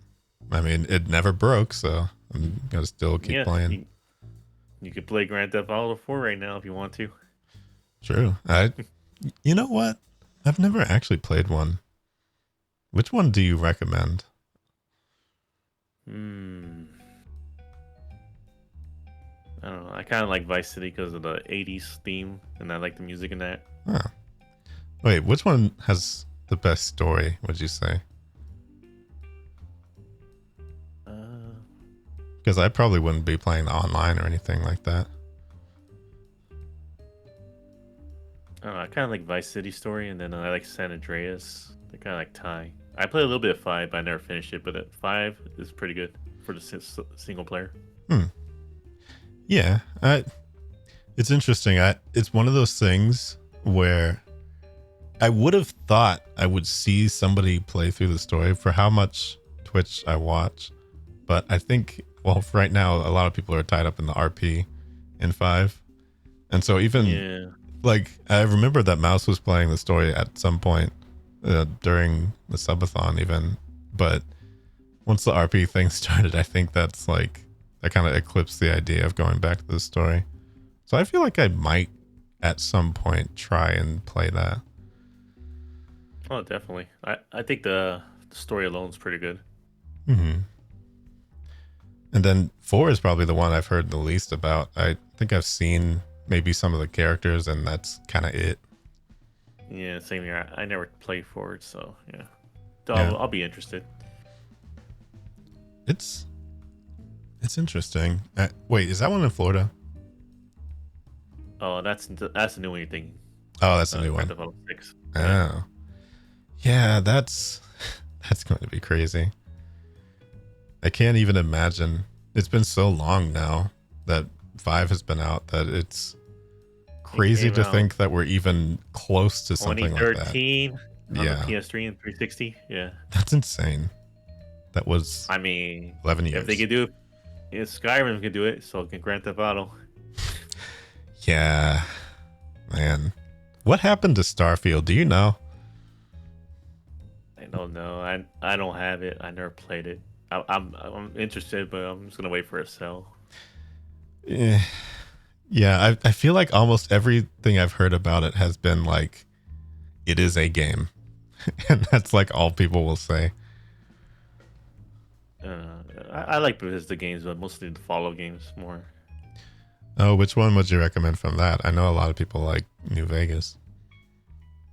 Speaker 1: I mean, it never broke, so I'm gonna still keep playing.
Speaker 2: You could play Grand Theft Auto 4 right now if you want to.
Speaker 1: True. You know what? I've never actually played one. Which one do you recommend?
Speaker 2: I don't know. I kind of like Vice City because of the '80s theme, and I like the music in that.
Speaker 1: Huh. Wait, which one has the best story, would you say?
Speaker 2: Uh,
Speaker 1: Because I probably wouldn't be playing the online or anything like that.
Speaker 2: I don't know. I kind of like Vice City story, and then I like San Andreas. They kind of like tie. I played a little bit of 5, but I never finished it. But 5 is pretty good for the single player.
Speaker 1: Yeah, it's interesting. It's one of those things where I would have thought I would see somebody play through the story for how much Twitch I watch. But I think, well, right now, a lot of people are tied up in the RP in 5. And so even, like, I remember that Mouse was playing the story at some point during the subathon even. But once the RP thing started, I think that's like, that kind of eclipsed the idea of going back to the story. So I feel like I might at some point try and play that.
Speaker 2: Oh, definitely. I think the story alone is pretty good.
Speaker 1: Mm-hmm. And then 4 is probably the one I've heard the least about. I think I've seen maybe some of the characters, and that's kind of it.
Speaker 2: Yeah, same here. I never played forward, so yeah. I'll be interested.
Speaker 1: It's interesting. Wait, is that one in Florida?
Speaker 2: Oh, that's the new one you're thinking.
Speaker 1: Oh, that's a new one.
Speaker 2: Grand Theft Auto 6.
Speaker 1: Oh, yeah, that's going to be crazy. I can't even imagine. It's been so long now that 5 has been out that it's crazy to think that we're even close to something like that.
Speaker 2: 2013 on the PS3 and 360. Yeah,
Speaker 1: that's insane. That was,
Speaker 2: I mean,
Speaker 1: 11 years.
Speaker 2: If they could do it, if Skyrim can do it, so can Grand Theft Auto.
Speaker 1: Yeah, man. What happened to Starfield? Do you know?
Speaker 2: I don't know. I don't have it. I never played it. I'm interested, but I'm just gonna wait for it to sell.
Speaker 1: Yeah, I feel like almost everything I've heard about it has been like, it is a game, and that's like all people will say.
Speaker 2: I like Bethesda games, but mostly the Fallout games more.
Speaker 1: Oh, which one would you recommend from that? I know a lot of people like New Vegas.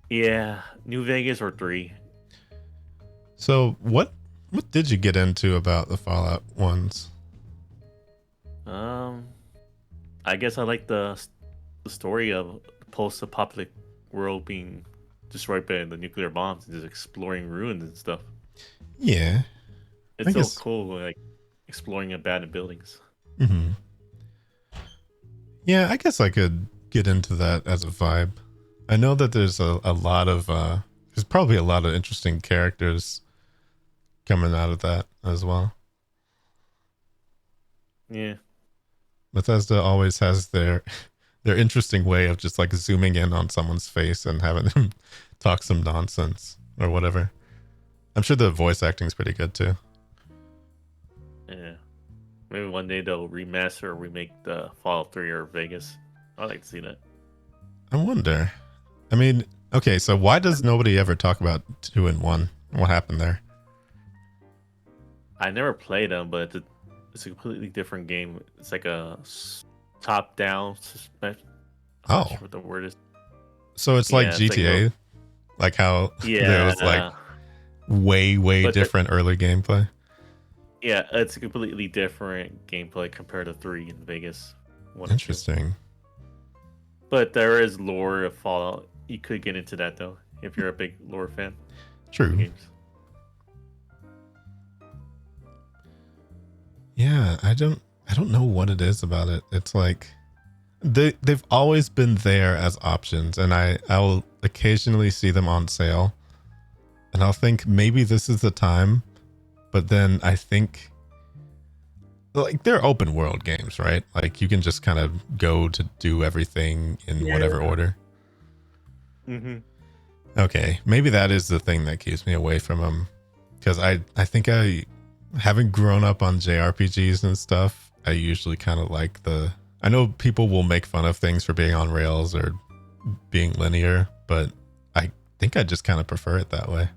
Speaker 2: Yeah, New Vegas or 3.
Speaker 1: So what did you get into about the Fallout ones?
Speaker 2: I guess I like the story of the post-apocalyptic world being destroyed by the nuclear bombs and just exploring ruins and stuff.
Speaker 1: Yeah,
Speaker 2: it's so cool, like exploring abandoned buildings.
Speaker 1: Mm-hmm. Yeah, I guess I could get into that as a vibe. I know that there's a lot of there's probably a lot of interesting characters coming out of that as well.
Speaker 2: Yeah,
Speaker 1: Bethesda always has their interesting way of just like zooming in on someone's face and having them talk some nonsense or whatever. I'm sure the voice acting is pretty good too.
Speaker 2: Yeah, maybe one day they'll remaster or remake the Fallout 3 or Vegas. I'd like to see that.
Speaker 1: I wonder. I mean, okay, so why does nobody ever talk about 2 and 1? What happened there?
Speaker 2: I never played them, but it's a completely different game. It's like a top-down. I'm not sure what the word is.
Speaker 1: So it's like GTA, like how there was like way different early gameplay.
Speaker 2: Yeah, it's a completely different gameplay compared to 3 in Vegas.
Speaker 1: Interesting.
Speaker 2: But there is lore of Fallout. You could get into that though if you're a big lore fan.
Speaker 1: True. Games. Yeah, I don't know what it is about it. It's like they've always been there as options, and I'll occasionally see them on sale, and I'll think maybe this is the time, but then I think like they're open world games, right? Like you can just kind of go to do everything in whatever order.
Speaker 2: Mm-hmm.
Speaker 1: Okay, maybe that is the thing that keeps me away from them, because I think having grown up on JRPGs and stuff, I usually kind of like I know people will make fun of things for being on rails or being linear, but I think I just kind of prefer it that way.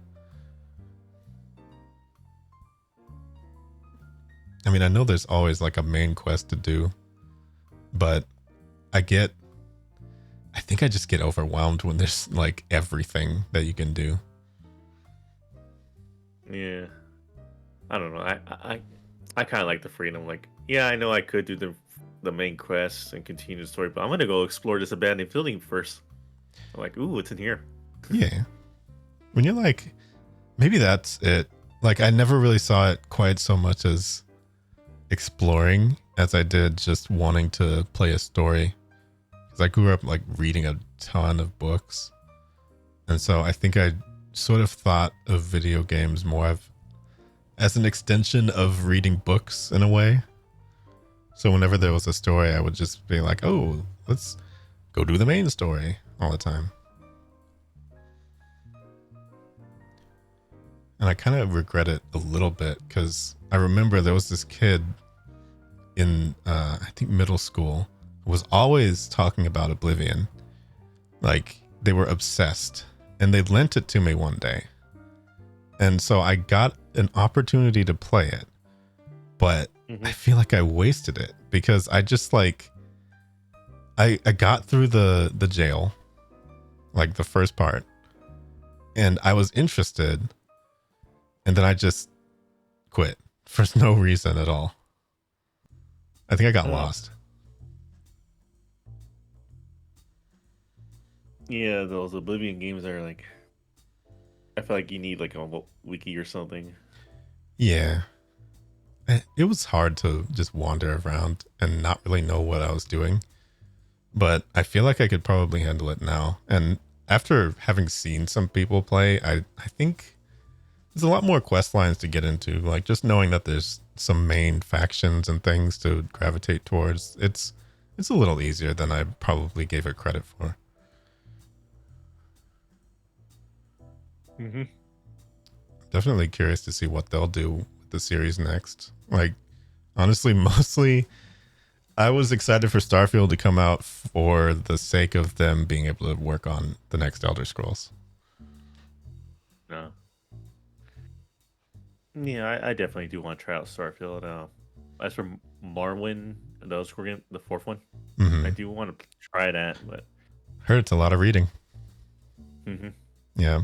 Speaker 1: I mean, I know there's always like a main quest to do, but I think I just get overwhelmed when there's like everything that you can do.
Speaker 2: Yeah. I don't know. I kind of like the freedom. Like, yeah, I know I could do the main quests and continue the story, but I'm gonna go explore this abandoned building first. I'm like, ooh, what's in here?
Speaker 1: Yeah. When you're like, maybe that's it. Like, I never really saw it quite so much as exploring as I did just wanting to play a story. Because I grew up like reading a ton of books. And so I think I sort of thought of video games more as an extension of reading books in a way. So whenever there was a story, I would just be like, oh, let's go do the main story all the time. And I kind of regret it a little bit because I remember there was this kid in, I think, middle school who was always talking about Oblivion. Like, they were obsessed. And they lent it to me one day. And so I got an opportunity to play it. But I feel like I wasted it because I just like, I got through the jail, like the first part. And I was interested. And then I just quit for no reason at all. I think I got lost.
Speaker 2: Yeah, those Oblivion games are like, I feel like you need like a wiki or something.
Speaker 1: Yeah. It was hard to just wander around and not really know what I was doing. But I feel like I could probably handle it now. And after having seen some people play, I think there's a lot more quest lines to get into. Like, just knowing that there's some main factions and things to gravitate towards, it's a little easier than I probably gave it credit for. Definitely curious to see what they'll do with the series next. Like, honestly, mostly I was excited for Starfield to come out for the sake of them being able to work on the next Elder Scrolls.
Speaker 2: No. Yeah, I definitely do want to try out Starfield. As for Morrowind, the fourth one, I do want to try that, but
Speaker 1: heard it's a lot of reading. Yeah.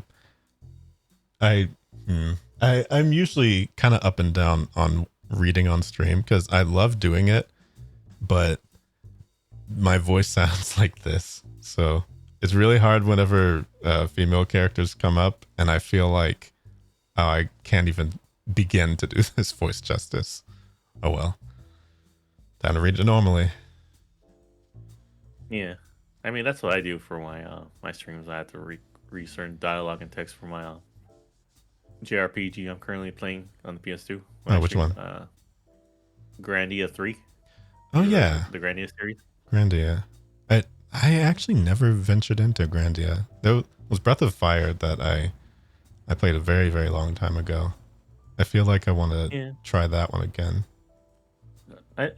Speaker 1: I'm usually kind of up and down on reading on stream because I love doing it, but my voice sounds like this. So it's really hard whenever female characters come up and I feel like, oh, I can't even begin to do this voice justice. Oh well. Time to read it normally.
Speaker 2: yeah. I mean, that's what I do for my streams. I have to read certain dialogue and text for my JRPG I'm currently playing on the PS2.
Speaker 1: Oh, which one?
Speaker 2: Grandia 3.
Speaker 1: Oh, yeah.
Speaker 2: The Grandia series.
Speaker 1: Grandia. I actually never ventured into Grandia. There was Breath of Fire that I played a very, very long time ago. I feel like I want to try that one again.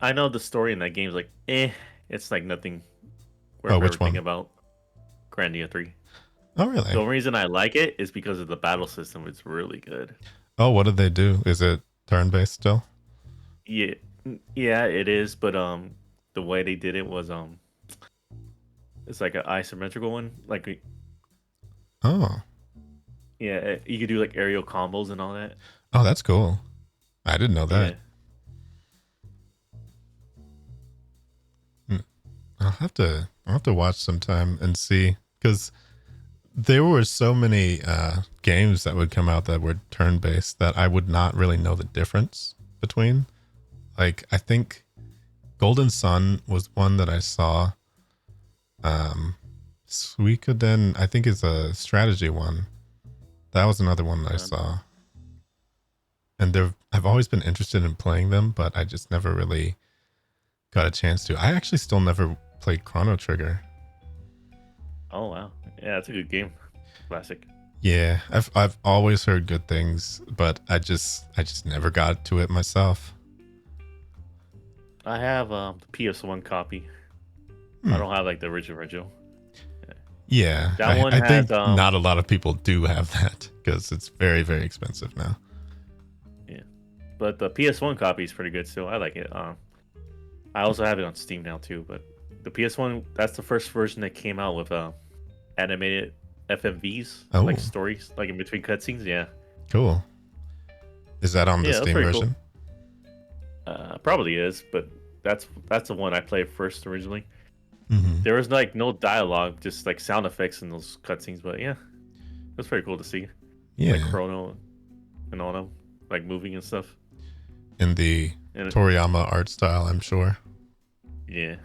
Speaker 2: I know the story in that game is like, it's like nothing worth
Speaker 1: which one?
Speaker 2: Thinking about Grandia 3.
Speaker 1: Oh, really?
Speaker 2: The only reason I like it is because of the battle system. It's really good.
Speaker 1: Oh, what did they do? Is it turn-based still?
Speaker 2: Yeah, it is. But the way they did it was it's like an isometrical one. Like,
Speaker 1: oh,
Speaker 2: yeah, you could do like aerial combos and all that.
Speaker 1: Oh, that's cool. I didn't know that. I'll have to watch sometime and see, because there were so many games that would come out that were turn-based that I would not really know the difference between. Like, I think Golden Sun was one that I saw. Suikoden, I think, is a strategy one. That was another one that I saw. And I've always been interested in playing them, but I just never really got a chance to. I actually still never played Chrono Trigger.
Speaker 2: Oh wow, yeah, it's a good game, classic.
Speaker 1: Yeah, I've always heard good things, but I just never got to it myself.
Speaker 2: I have the PS1 copy. I don't have like the original.
Speaker 1: Yeah,
Speaker 2: that one
Speaker 1: I think
Speaker 2: has,
Speaker 1: not a lot of people do have that because it's very, very expensive now.
Speaker 2: Yeah, but the PS1 copy is pretty good still. I like it. I also have it on Steam now too. But the PS1, that's the first version that came out with animated FMVs,
Speaker 1: Oh,
Speaker 2: like stories, like in between cutscenes. Yeah,
Speaker 1: cool. Is that on the
Speaker 2: yeah, that's
Speaker 1: Steam
Speaker 2: pretty cool.
Speaker 1: version?
Speaker 2: Probably is, but that's the one I played first originally.
Speaker 1: Mm-hmm.
Speaker 2: There was like no dialogue, just like sound effects in those cutscenes. But yeah, that's pretty cool to see, like
Speaker 1: Yeah,
Speaker 2: Chrono and all them, like moving and stuff.
Speaker 1: in the
Speaker 2: And
Speaker 1: Toriyama art style, I'm sure.
Speaker 2: yeah.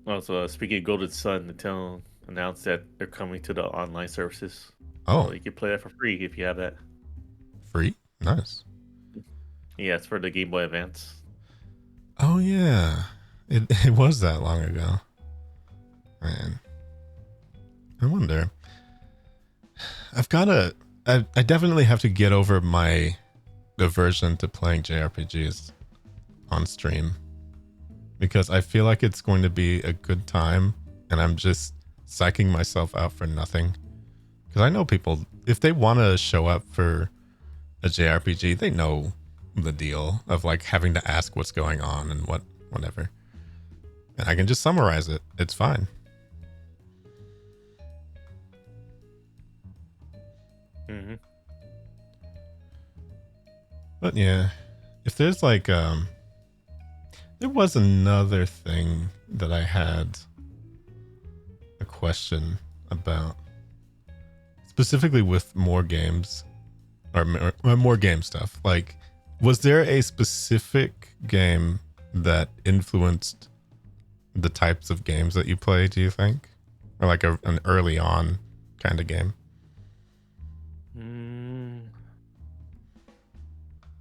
Speaker 2: Also, speaking of Golden Sun, Nintendo announced that they're coming to the online services, so
Speaker 1: Oh,
Speaker 2: you can play that for free if you have that.
Speaker 1: free? Nice.
Speaker 2: Yeah, it's for the Game Boy Advance.
Speaker 1: Oh yeah, it was that long ago. Man, I wonder. I definitely have to get over my aversion to playing JRPGs on stream because I feel like it's going to be a good time and I'm just psyching myself out for nothing. Because I know people, if they want to show up for a JRPG, they know the deal of like having to ask what's going on and whatever. And I can just summarize it. It's fine.
Speaker 2: Hmm.
Speaker 1: But yeah, if there's like there was another thing that I had a question about, specifically with more games or more game stuff. Like, was there a specific game that influenced the types of games that you play, do you think? Or like an early on kind of game?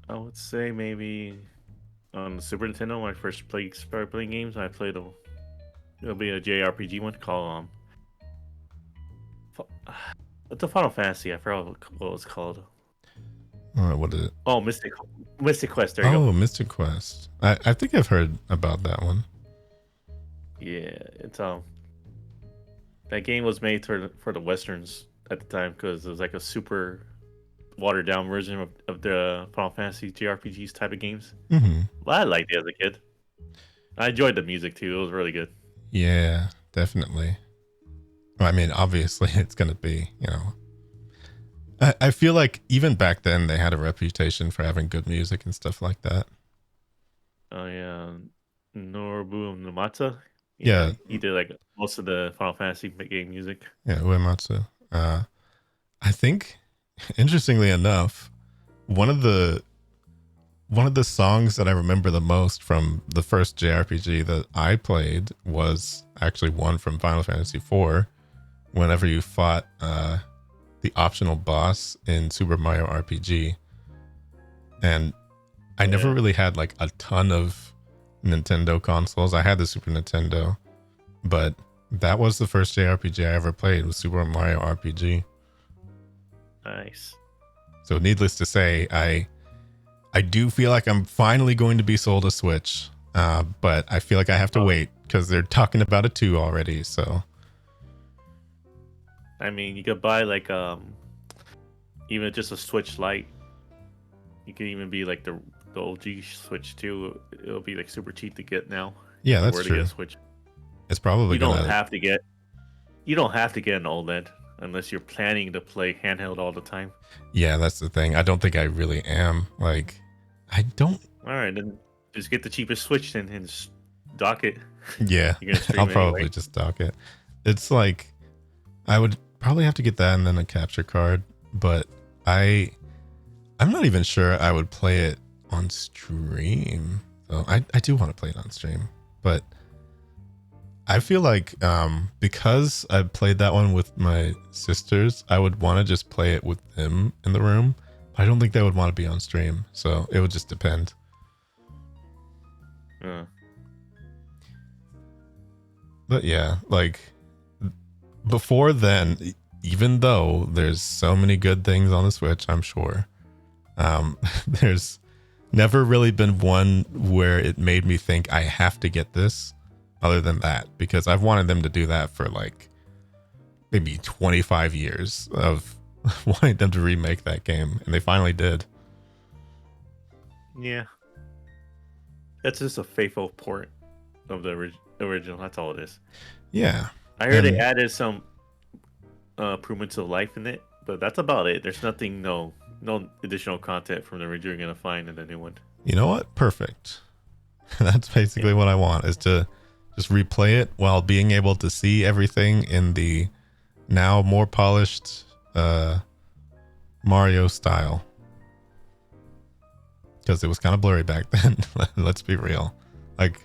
Speaker 2: I would say maybe on the Super Nintendo when I first started playing games, I played it'll be a JRPG one called what's the Final Fantasy? I forgot what it was called.
Speaker 1: What is it?
Speaker 2: Oh, Mystic Quest. There you go.
Speaker 1: Oh, Mystic Quest. I think I've heard about that one.
Speaker 2: Yeah, it's that game was made for the westerns at the time because it was like a super watered down version of the Final Fantasy JRPGs type of games.
Speaker 1: Mm-hmm.
Speaker 2: Well, I liked it as a kid. I enjoyed the music too. It was really good.
Speaker 1: Yeah, definitely. Well, I mean, obviously, it's going to be, you know. I feel like even back then they had a reputation for having good music and stuff like that.
Speaker 2: Oh yeah, Nobuo Uematsu.
Speaker 1: Yeah,
Speaker 2: He did like most of the Final Fantasy game music.
Speaker 1: yeah, Uematsu. I think, interestingly enough, one of the songs that I remember the most from the first JRPG that I played was actually one from Final Fantasy IV. Whenever you fought the optional boss in Super Mario RPG, and I never really had like a ton of Nintendo consoles. I had the Super Nintendo, but that was the first JRPG I ever played, was Super Mario RPG.
Speaker 2: Nice.
Speaker 1: So needless to say, I do feel like I'm finally going to be sold a Switch, but I feel like I have to wait because they're talking about a 2 already. So
Speaker 2: I mean, you could buy like even just a Switch Lite. You could even be like the OG Switch too. It'll be like super cheap to get now.
Speaker 1: yeah,
Speaker 2: If you
Speaker 1: that's
Speaker 2: were to
Speaker 1: true.
Speaker 2: get a Switch.
Speaker 1: It's probably
Speaker 2: You don't have to get an OLED unless you're planning to play handheld all the time.
Speaker 1: Yeah, that's the thing. I don't think I really am. Like, I don't.
Speaker 2: All right, then just get the cheapest Switch then and just dock it.
Speaker 1: Yeah,
Speaker 2: You're gonna stream
Speaker 1: I'll
Speaker 2: it
Speaker 1: probably
Speaker 2: anyway.
Speaker 1: just dock it. It's like I would probably have to get that and then a capture card, but I'm not even sure I would play it on stream. So I do want to play it on stream, but I feel like because I played that one with my sisters, I would want to just play it with them in the room. I don't think they would want to be on stream, so it would just depend. But yeah, like before then, even though there's so many good things on the Switch, I'm sure, there's never really been one where it made me think I have to get this other than that, because I've wanted them to do that for like maybe 25 years of wanting them to remake that game, and they finally did.
Speaker 2: Yeah. That's just a faithful port of the original. That's all it is.
Speaker 1: Yeah.
Speaker 2: I heard they added some improvements of life in it, but that's about it. There's nothing, no additional content from the original you're gonna find in the new one.
Speaker 1: You know what? Perfect. That's basically what I want, is to just replay it while being able to see everything in the now more polished Mario style. Because it was kind of blurry back then. Let's be real. Like,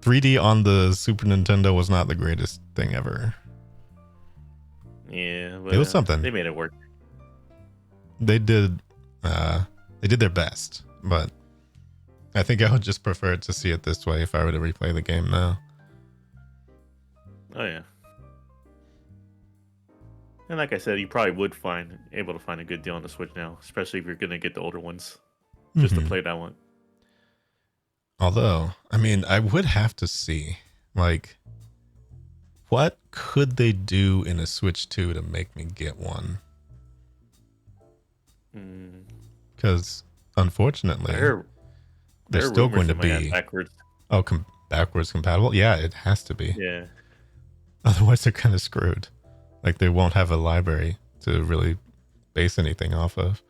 Speaker 1: 3D on the Super Nintendo was not the greatest thing ever.
Speaker 2: Yeah, but
Speaker 1: it was something.
Speaker 2: They made it work.
Speaker 1: They did their best, but I think I would just prefer to see it this way if I were to replay the game now.
Speaker 2: Oh yeah. And like I said, you probably would able to find a good deal on the Switch now, especially if you're gonna get the older ones, just to play that one.
Speaker 1: Although, I mean, I would have to see, like, what could they do in a Switch 2 to make me get one? Because unfortunately, they're still going to be
Speaker 2: backwards.
Speaker 1: Backwards compatible. Yeah, it has to be.
Speaker 2: Yeah.
Speaker 1: Otherwise, they're kind of screwed. Like, they won't have a library to really base anything off of.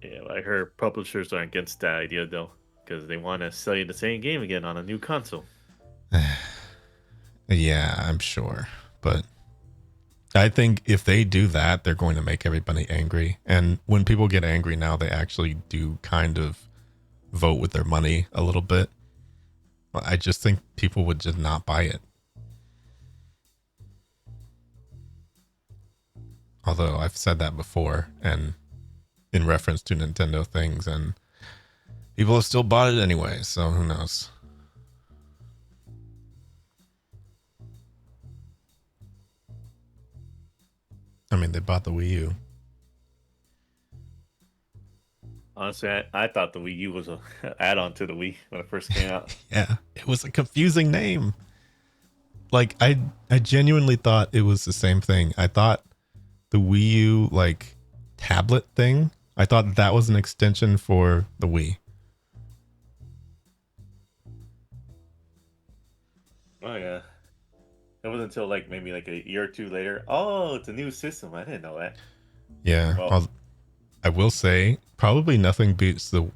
Speaker 2: Yeah, I heard publishers are against that idea though, because they want to sell you the same game again on a new console.
Speaker 1: Yeah, I'm sure, but I think if they do that, they're going to make everybody angry. And when people get angry now, they actually do kind of vote with their money a little bit. I just think people would just not buy it. Although I've said that before, and in reference to Nintendo things, and people have still bought it anyway, so who knows? I mean, they bought the Wii U.
Speaker 2: Honestly, I thought the Wii U was an add-on to the Wii when it first came out.
Speaker 1: Yeah, it was a confusing name. Like, I genuinely thought it was the same thing. I thought the Wii U, like, tablet thing, I thought that was an extension for the Wii.
Speaker 2: Oh, yeah. It wasn't until, like, maybe, like, a year or two later. Oh, it's a new system. I didn't know that.
Speaker 1: Yeah, well, I will say, probably nothing beats the,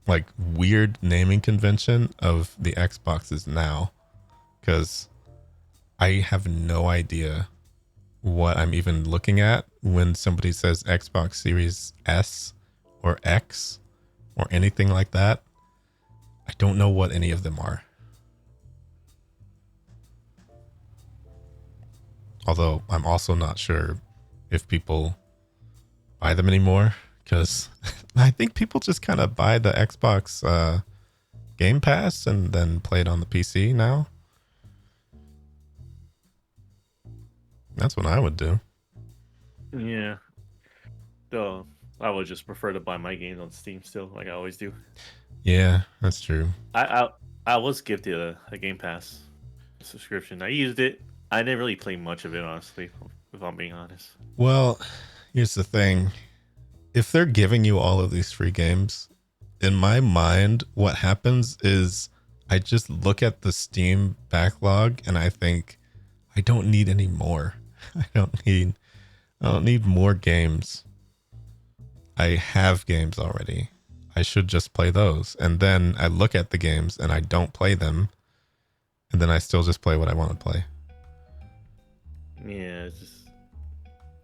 Speaker 1: like, weird naming convention of the Xboxes now. Because I have no idea what I'm even looking at when somebody says Xbox Series S or X or anything like that. I don't know what any of them are. Although I'm also not sure if people buy them anymore, because I think people just kind of buy the Xbox Game Pass and then play it on the PC now. That's what I would do.
Speaker 2: Yeah. So I would just prefer to buy my games on Steam still, like I always do.
Speaker 1: Yeah, that's true.
Speaker 2: I was gifted a Game Pass subscription. I used it. I didn't really play much of it, honestly, if I'm being honest.
Speaker 1: Well, here's the thing. If they're giving you all of these free games, in my mind, what happens is I just look at the Steam backlog and I think, I don't need any more. I don't need more games. I have games already. I should just play those. And then I look at the games and I don't play them. And then I still just play what I want to play.
Speaker 2: Yeah, it's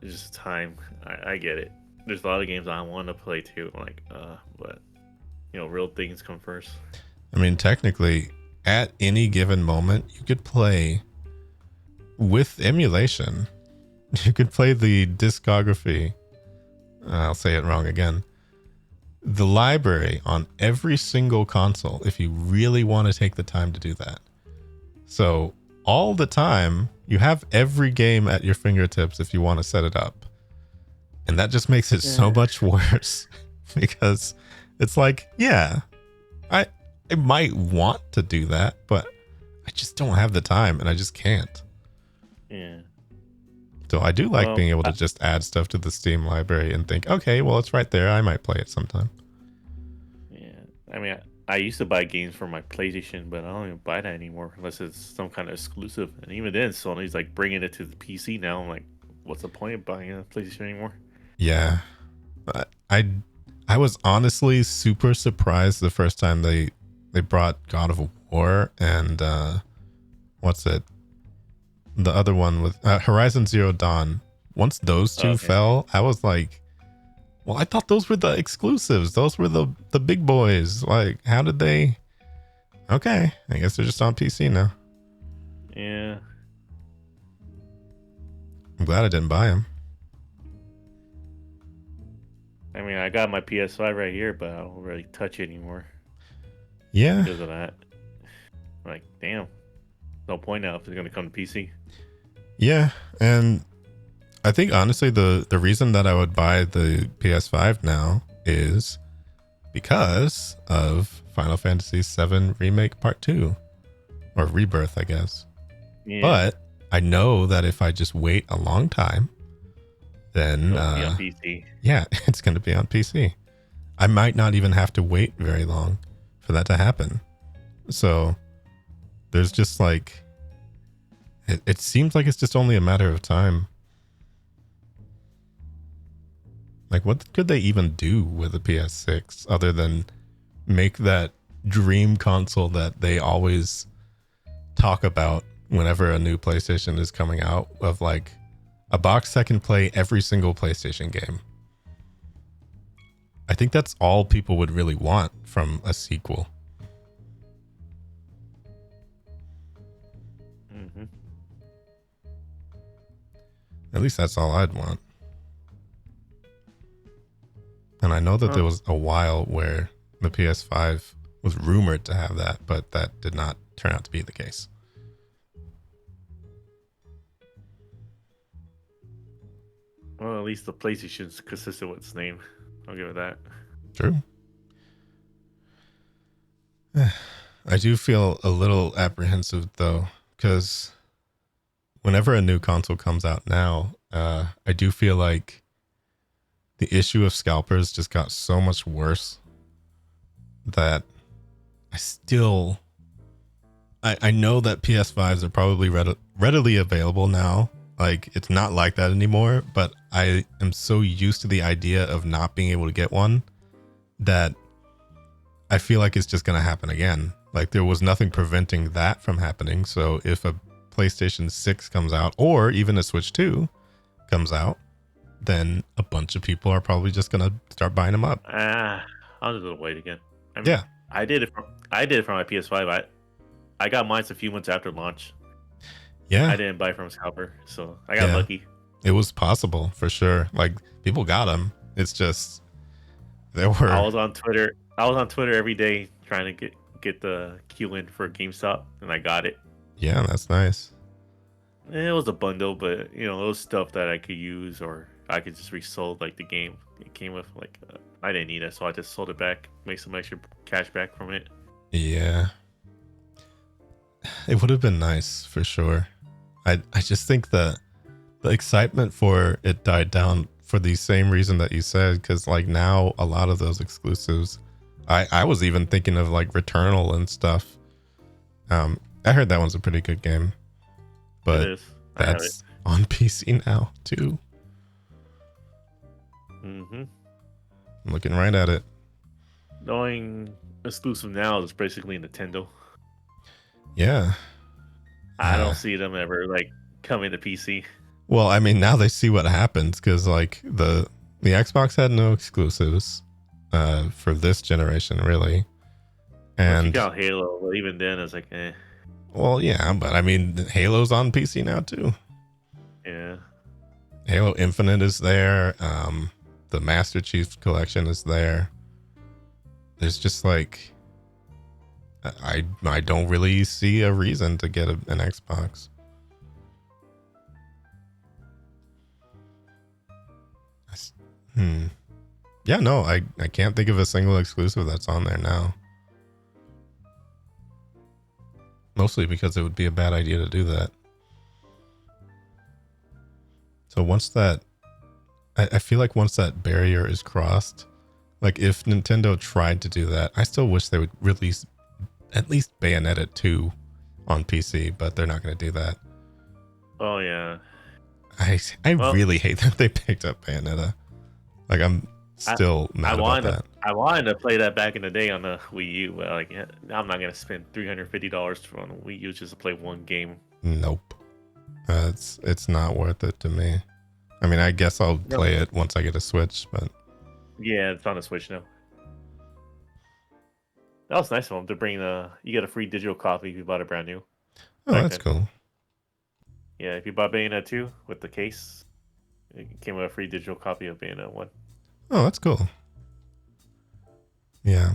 Speaker 2: just time. I get it. There's a lot of games I want to play too. I'm like, but real things come first.
Speaker 1: I mean, technically, at any given moment, you could play with emulation. You could play the discography. I'll say it wrong again. The library on every single console, if you really want to take the time to do that. So all the time, you have every game at your fingertips if you want to set it up. And that just makes it so much worse because it's like, yeah, I might want to do that, but I just don't have the time and I just can't.
Speaker 2: Yeah.
Speaker 1: So I do like being able to just add stuff to the Steam library and think, okay, well, it's right there. I might play it sometime.
Speaker 2: Yeah. I mean, I used to buy games for my PlayStation, but I don't even buy that anymore unless it's some kind of exclusive. And even then, Sony's like bringing it to the PC now. I'm like, what's the point of buying a PlayStation anymore?
Speaker 1: Yeah. I I I was honestly super surprised the first time they brought God of War and what's it? The other one with Horizon Zero Dawn. Once those two
Speaker 2: Okay.
Speaker 1: fell, I was like, well, I thought those were the exclusives. Those were the big boys. Like, how did they? Okay, I guess they're just on PC now.
Speaker 2: Yeah.
Speaker 1: I'm glad I didn't buy them.
Speaker 2: I mean, I got my PS5 right here, but I don't really touch it anymore
Speaker 1: Yeah,
Speaker 2: because of that. Like, damn, no point now if it's gonna come to PC.
Speaker 1: yeah, and I think honestly the reason that I would buy the PS5 now is because of Final Fantasy VII Remake Part 2 or Rebirth, I guess.
Speaker 2: Yeah,
Speaker 1: But I know that if I just wait a long time, then
Speaker 2: it'll be on PC.
Speaker 1: yeah, it's going to be on PC. I might not even have to wait very long for that to happen. So there's just like it seems like it's just only a matter of time. Like, what could they even do with a PS6 other than make that dream console that they always talk about whenever a new PlayStation is coming out, of like a box that can play every single PlayStation game? I think that's all people would really want from a sequel.
Speaker 2: Hmm.
Speaker 1: At least that's all I'd want. And I know that there was a while where the PS5 was rumored to have that, but that did not turn out to be the case.
Speaker 2: Well, at least the PlayStation's consistent with its name. I'll give it that.
Speaker 1: True. I do feel a little apprehensive though, because whenever a new console comes out now, I do feel like the issue of scalpers just got so much worse that I know that PS5s are probably readily available now. Like, it's not like that anymore, but I am so used to the idea of not being able to get one that I feel like it's just going to happen again. Like, there was nothing preventing that from happening. So if a PlayStation 6 comes out, or even a Switch 2 comes out, then a bunch of people are probably just going to start buying them up.
Speaker 2: I'll just wait again. I mean,
Speaker 1: Yeah.
Speaker 2: I did it from my PS5. I got mine a few months after launch.
Speaker 1: Yeah.
Speaker 2: I didn't buy from a scalper, so I got lucky.
Speaker 1: It was possible for sure. Like, people got them. It's just there were.
Speaker 2: I was on Twitter. Every day trying to get the queue in for GameStop, and I got it.
Speaker 1: Yeah, that's nice.
Speaker 2: It was a bundle, but it was stuff that I could use, or I could just resold like the game it came with. Like, I didn't need it, so I just sold it back, make some extra cash back from it.
Speaker 1: Yeah, it would have been nice for sure. I just think that the excitement for it died down for the same reason that you said, because like now a lot of those exclusives, I was even thinking of like Returnal and stuff. I heard that one's a pretty good game, but
Speaker 2: It is.
Speaker 1: that's on PC now too.
Speaker 2: Mm-hmm.
Speaker 1: I'm looking right at it.
Speaker 2: The only exclusive now is basically Nintendo.
Speaker 1: Yeah.
Speaker 2: I don't see them ever like coming to PC.
Speaker 1: Well, I mean, now they see what happens, because like the Xbox had no exclusives for this generation, really. And
Speaker 2: you got Halo, but even then, it's like, eh.
Speaker 1: Well, yeah, but I mean, Halo's on PC now too.
Speaker 2: Yeah.
Speaker 1: Halo Infinite is there. The Master Chief Collection is there. There's just like, I don't really see a reason to get an Xbox. Yeah, no, I can't think of a single exclusive that's on there now. Mostly because it would be a bad idea to do that. So once that, I feel like once that barrier is crossed, Like if Nintendo tried to do that, I still wish they would release at least Bayonetta 2 on PC, but they're not going to do that.
Speaker 2: Oh yeah.
Speaker 1: I
Speaker 2: Well,
Speaker 1: really hate that they picked up Bayonetta. Like I'm
Speaker 2: I
Speaker 1: still
Speaker 2: I
Speaker 1: mad about
Speaker 2: wanted
Speaker 1: that.
Speaker 2: I wanted to play that back in the day on the Wii U, but like yeah, I'm not gonna spend $350 on a Wii U just to play one game.
Speaker 1: Nope. It's not worth it to me. I mean, I guess I'll
Speaker 2: No.
Speaker 1: play it once I get a Switch, but
Speaker 2: Yeah, it's on the Switch now. That was nice of them to bring you get a free digital copy if you bought it brand new.
Speaker 1: oh,
Speaker 2: Back
Speaker 1: that's
Speaker 2: then.
Speaker 1: cool.
Speaker 2: Yeah, if you bought Bayonetta 2 with the case, it came with a free digital copy of Bayonetta 1.
Speaker 1: Oh, that's cool. Yeah,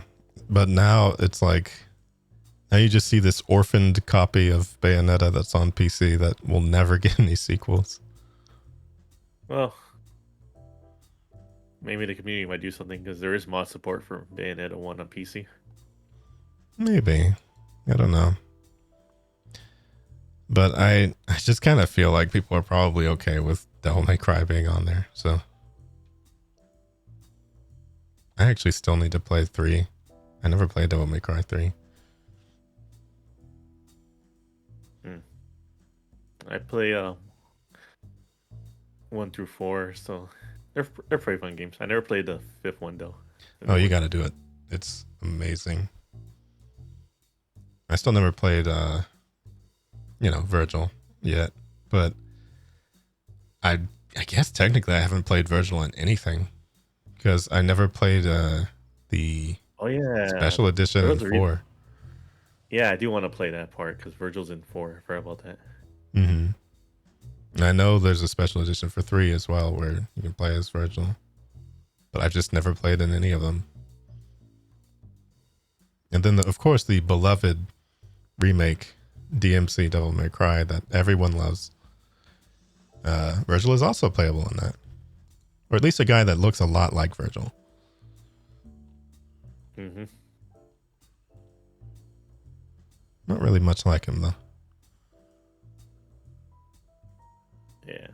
Speaker 1: but now it's like now you just see this orphaned copy of Bayonetta that's on PC that will never get any sequels.
Speaker 2: Well, maybe the community might do something because there is mod support for Bayonetta 1 on PC.
Speaker 1: Maybe. I don't know. But I just kind of feel like people are probably okay with Devil May Cry being on there. So I actually still need to play 3. I never played Devil May Cry 3.
Speaker 2: I play 1 through 4, so they're pretty fun games. I never played the 5th one though.
Speaker 1: Oh, you got to do it. It's amazing. I still never played Virgil yet, but I guess technically I haven't played Virgil in anything because I never played the
Speaker 2: Oh yeah,
Speaker 1: special edition
Speaker 2: there
Speaker 1: in
Speaker 2: was a
Speaker 1: 4.
Speaker 2: yeah, I do want to play that part because Virgil's in 4. I forgot about that.
Speaker 1: Mm-hmm. And I know there's a special edition for 3 as well where you can play as Virgil, but I've just never played in any of them. And then, of course, the beloved remake DMC Devil May Cry that everyone loves. Virgil is also playable in that, or at least a guy that looks a lot like Virgil.
Speaker 2: Mm-hmm.
Speaker 1: Not really much like him though.
Speaker 2: Yeah,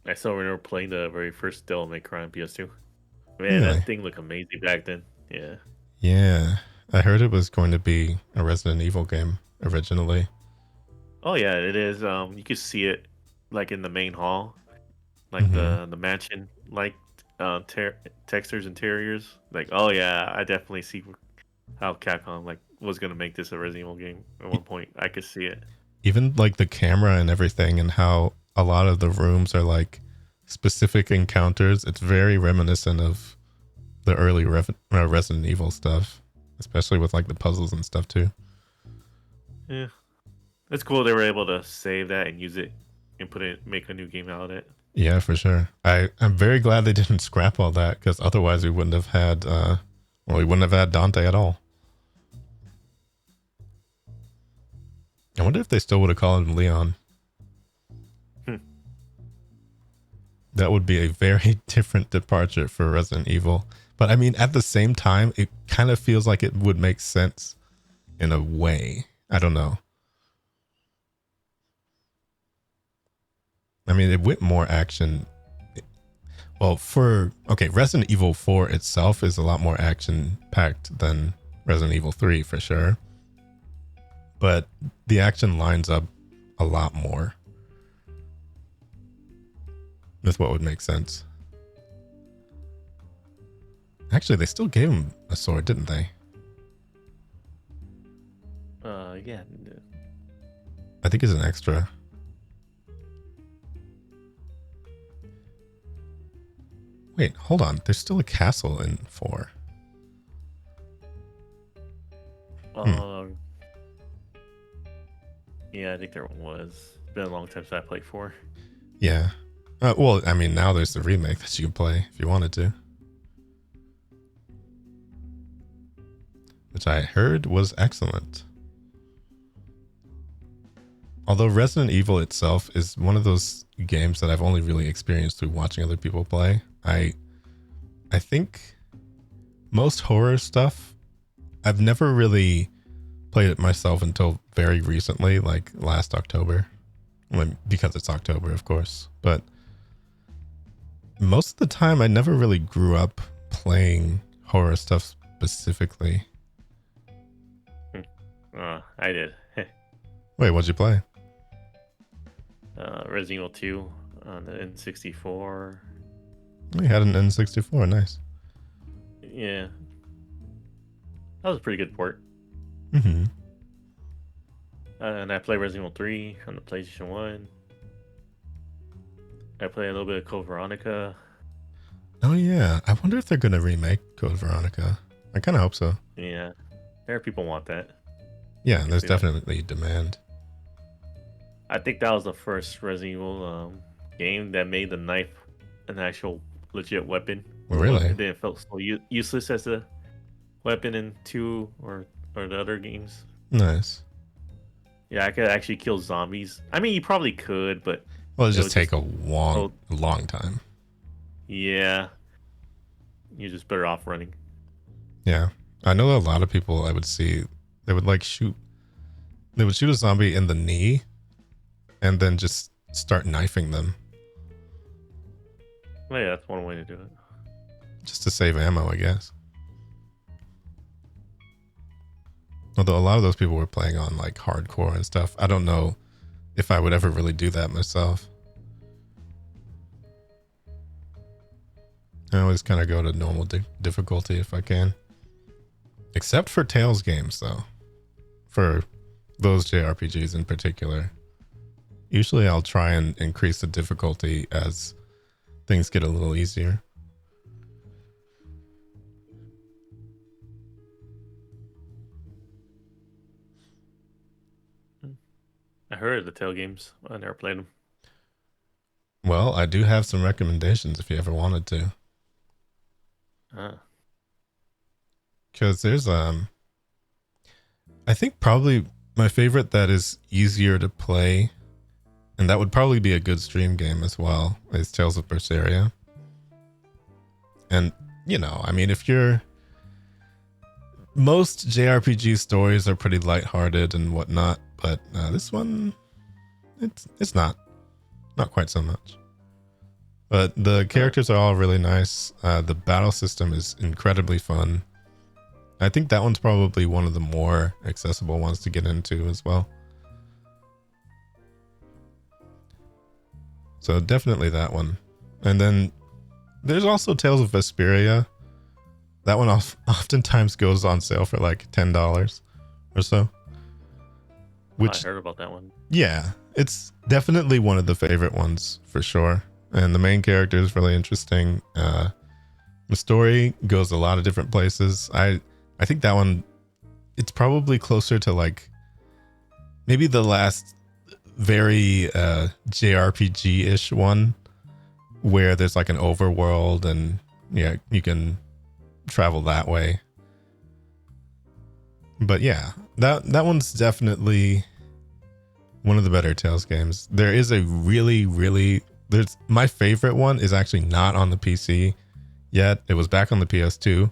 Speaker 2: I still remember playing the very first Devil May Cry on PS2. Man,
Speaker 1: Really?
Speaker 2: that thing looked amazing back then. Yeah.
Speaker 1: Yeah, I heard it was going to be a Resident Evil game originally.
Speaker 2: Oh yeah, it is. You could see it like in the main hall, like the mansion, like textures interiors. Like, oh yeah, I definitely see how Capcom like was gonna make this a Resident Evil game at one point. I could see it.
Speaker 1: Even like the camera and everything, and how a lot of the rooms are like specific encounters. It's very reminiscent of the early Resident Evil stuff, especially with like the puzzles and stuff too.
Speaker 2: Yeah, it's cool they were able to save that and use it and make a new game out of it.
Speaker 1: Yeah, for sure. I'm very glad they didn't scrap all that because otherwise we wouldn't have had we wouldn't have had Dante at all. I wonder if they still would have called him Leon. That would be a very different departure for Resident Evil. But I mean, at the same time, it kind of feels like it would make sense in a way. I don't know. I mean, it went more action. Well, Resident Evil 4 itself is a lot more action packed than Resident Evil 3 for sure. But the action lines up a lot more with what would make sense. Actually, they still gave him a sword, didn't they?
Speaker 2: Yeah.
Speaker 1: I think it's an extra. Wait, hold on. There's still a castle in 4.
Speaker 2: Yeah, I think there was. It's been a long time since I played 4.
Speaker 1: Yeah. Well, I mean, now there's the remake that you can play if you wanted to. Which I heard was excellent. Although Resident Evil itself is one of those games that I've only really experienced through watching other people play. I think most horror stuff, I've never really played it myself until very recently, like last October. Because it's October, of course. But most of the time, I never really grew up playing horror stuff specifically.
Speaker 2: I did.
Speaker 1: Wait, what'd you play?
Speaker 2: Resident Evil 2 on the N64.
Speaker 1: We had an N64. Nice.
Speaker 2: Yeah, that was a pretty good port.
Speaker 1: Mm-hmm.
Speaker 2: And I played Resident Evil 3 on the PlayStation 1. I played a little bit of Code Veronica.
Speaker 1: Oh yeah, I wonder if they're gonna remake Code Veronica. I kind of hope so.
Speaker 2: Yeah, there are people want that.
Speaker 1: Yeah, there's definitely demand.
Speaker 2: I think that was the first Resident Evil game that made the knife an actual legit weapon.
Speaker 1: Really?
Speaker 2: It didn't feel so useless as a weapon in 2 or the other games.
Speaker 1: Nice.
Speaker 2: Yeah, I could actually kill zombies. I mean, you probably could, but
Speaker 1: well, it just take a long time.
Speaker 2: Yeah, you're just better off running.
Speaker 1: Yeah, I know a lot of people. I would see they would shoot a zombie in the knee, and then just start knifing them.
Speaker 2: Well, yeah, that's one way to do it.
Speaker 1: Just to save ammo, I guess. Although a lot of those people were playing on hardcore and stuff. I don't know if I would ever really do that myself. I always kind of go to normal difficulty if I can. Except for Tales games, though. For those JRPGs in particular. Usually I'll try and increase the difficulty as things get a little easier.
Speaker 2: I heard of the Tale games. I never played them.
Speaker 1: Well, I do have some recommendations if you ever wanted to. Because there's I think probably my favorite that is easier to play, and that would probably be a good stream game as well, is Tales of Berseria. And I mean, most JRPG stories are pretty lighthearted and whatnot, but this one, it's not quite so much. But the characters are all really nice. The battle system is incredibly fun. I think that one's probably one of the more accessible ones to get into as well. So definitely that one. And then there's also Tales of Vesperia. That one oftentimes goes on sale for $10 or so. Which,
Speaker 2: I heard about that one.
Speaker 1: Yeah, it's definitely one of the favorite ones for sure. And the main character is really interesting. The story goes a lot of different places. I think that one, it's probably closer to maybe the last very JRPG-ish one, where there's an overworld and yeah, you can travel that way. But yeah, that one's definitely one of the better Tales games. There is a my favorite one is actually not on the PC yet. It was back on the PS2,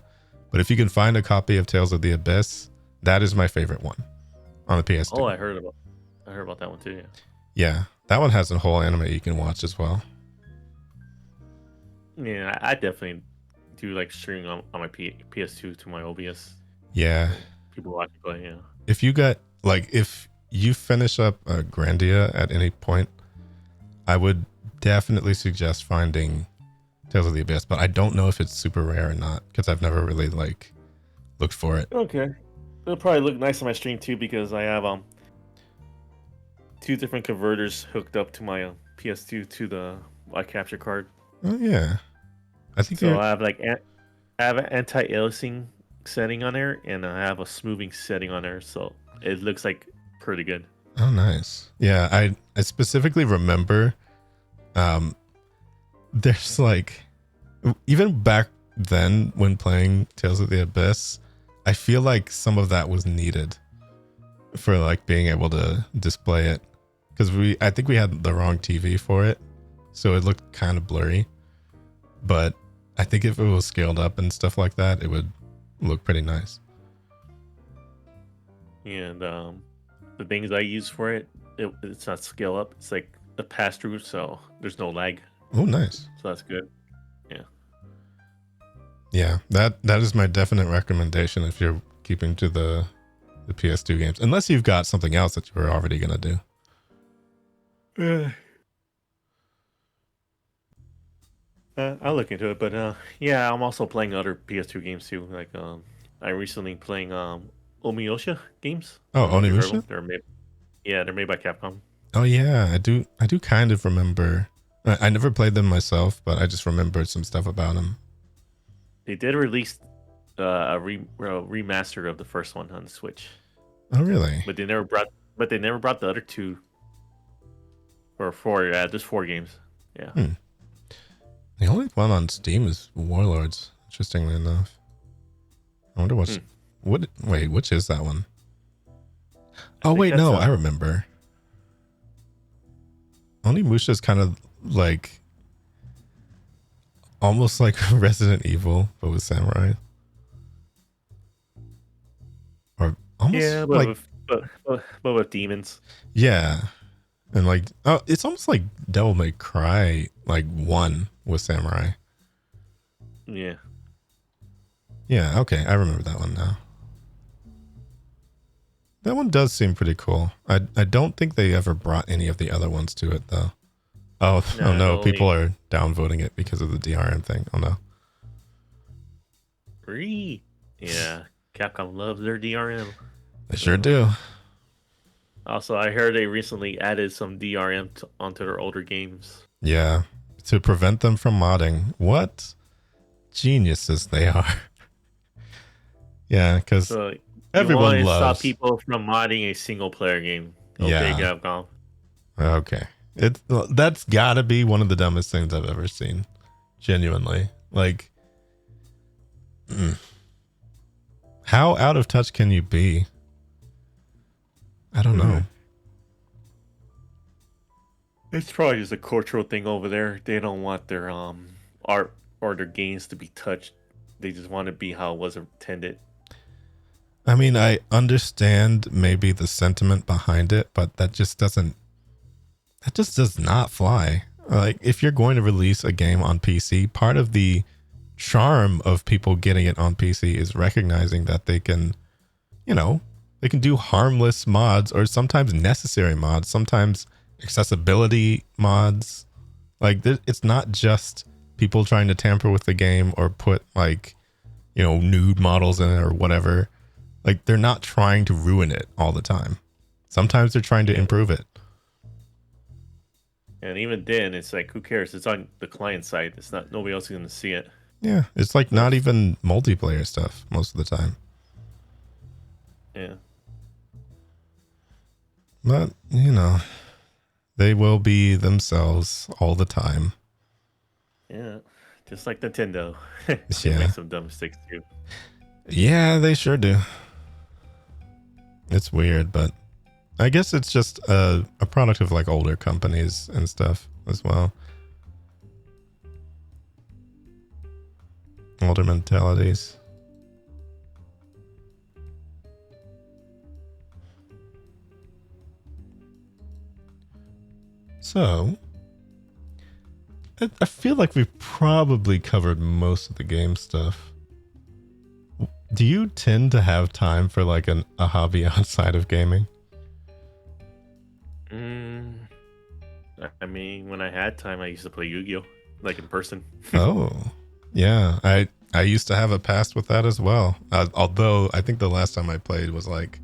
Speaker 1: but if you can find a copy of Tales of the Abyss, that is my favorite one on the PS2.
Speaker 2: Oh, I heard about that one too.
Speaker 1: Yeah, that one has a whole anime you can watch as well.
Speaker 2: Yeah, I definitely do streaming on my PS2 to my OBS.
Speaker 1: Yeah,
Speaker 2: people watch it play. Yeah,
Speaker 1: if you got if you finish up Grandia at any point, I would definitely suggest finding Tales of the Abyss, but I don't know if it's super rare or not because I've never really looked for it.
Speaker 2: Okay, it'll probably look nice on my stream too because I have 2 different converters hooked up to my PS2 to the capture card.
Speaker 1: Oh yeah, I think
Speaker 2: so. I have I have an anti-aliasing setting on there, and I have a smoothing setting on there, so it looks pretty good.
Speaker 1: Oh, nice. Yeah, I specifically remember there's even back then when playing Tales of the Abyss, I feel like some of that was needed for being able to display it, because I think we had the wrong TV for it, so it looked kind of blurry. But I think if it was scaled up and stuff like that, it would look pretty nice.
Speaker 2: And the things I use for it's not scale up. It's a pass through, so there's no lag.
Speaker 1: Oh, nice.
Speaker 2: So that's good. Yeah.
Speaker 1: Yeah, that is my definite recommendation if you're keeping to the PS2 games, unless you've got something else that you were already gonna do.
Speaker 2: I'll look into it, but yeah, I'm also playing other PS2 games too. Like I recently playing Omiyosha games. I
Speaker 1: Oh,
Speaker 2: don't know if you heard of
Speaker 1: Onimusha?
Speaker 2: them. They're made by Capcom.
Speaker 1: Oh yeah, I do kind of remember. I never played them myself, but I just remembered some stuff about them.
Speaker 2: They did release a remaster of the first one on the Switch,
Speaker 1: Oh really?
Speaker 2: but they never brought the other two or four. Yeah, just four games. Yeah.
Speaker 1: The only one on Steam is Warlords, interestingly enough. I wonder wait, which is that one? Oh wait, no, I remember. Onimusha is kind of like almost like Resident Evil, but with samurai. Or almost
Speaker 2: but with demons.
Speaker 1: Yeah. And like, oh, it's almost like Devil May Cry, like 1 with samurai.
Speaker 2: Yeah.
Speaker 1: Yeah, okay, I remember that one now. That one does seem pretty cool. I don't think they ever brought any of the other ones to it though. Oh no, people are downvoting it because of the DRM thing. Oh no.
Speaker 2: Yeah, Capcom loves their DRM.
Speaker 1: They sure do.
Speaker 2: Also, I heard they recently added some DRM onto their older games.
Speaker 1: Yeah, to prevent them from modding. What geniuses they are. Yeah, because everyone loves.
Speaker 2: Stop people from modding a single player game. Okay, Capcom.
Speaker 1: Okay, that's got to be one of the dumbest things I've ever seen. Genuinely, like, how out of touch can you be? I don't know.
Speaker 2: It's probably just a cultural thing over there. They don't want their art or their games to be touched. They just want to be how it was intended.
Speaker 1: I mean, I understand maybe the sentiment behind it, but that just does not fly. Like, if you're going to release a game on PC, part of the charm of people getting it on PC is recognizing that they can, they can do harmless mods or sometimes necessary mods, sometimes accessibility mods. Like, it's not just people trying to tamper with the game or put nude models in it or whatever. Like, they're not trying to ruin it all the time. Sometimes they're trying to improve it.
Speaker 2: And even then, it's like, who cares? It's on the client side. It's not, nobody else is going to see it.
Speaker 1: Yeah, it's like not even multiplayer stuff most of the time.
Speaker 2: Yeah.
Speaker 1: But, they will be themselves all the time.
Speaker 2: Yeah, just like Nintendo. They make some dumb mistakes too.
Speaker 1: Yeah, they sure do. It's weird, but I guess it's just a product of like older companies and stuff as well. Older mentalities. So, I feel like we've probably covered most of the game stuff. Do you tend to have time for like a hobby outside of gaming?
Speaker 2: I mean, when I had time, I used to play Yu-Gi-Oh! Like in person.
Speaker 1: Oh, yeah. I used to have a past with that as well. Although I think the last time I played was like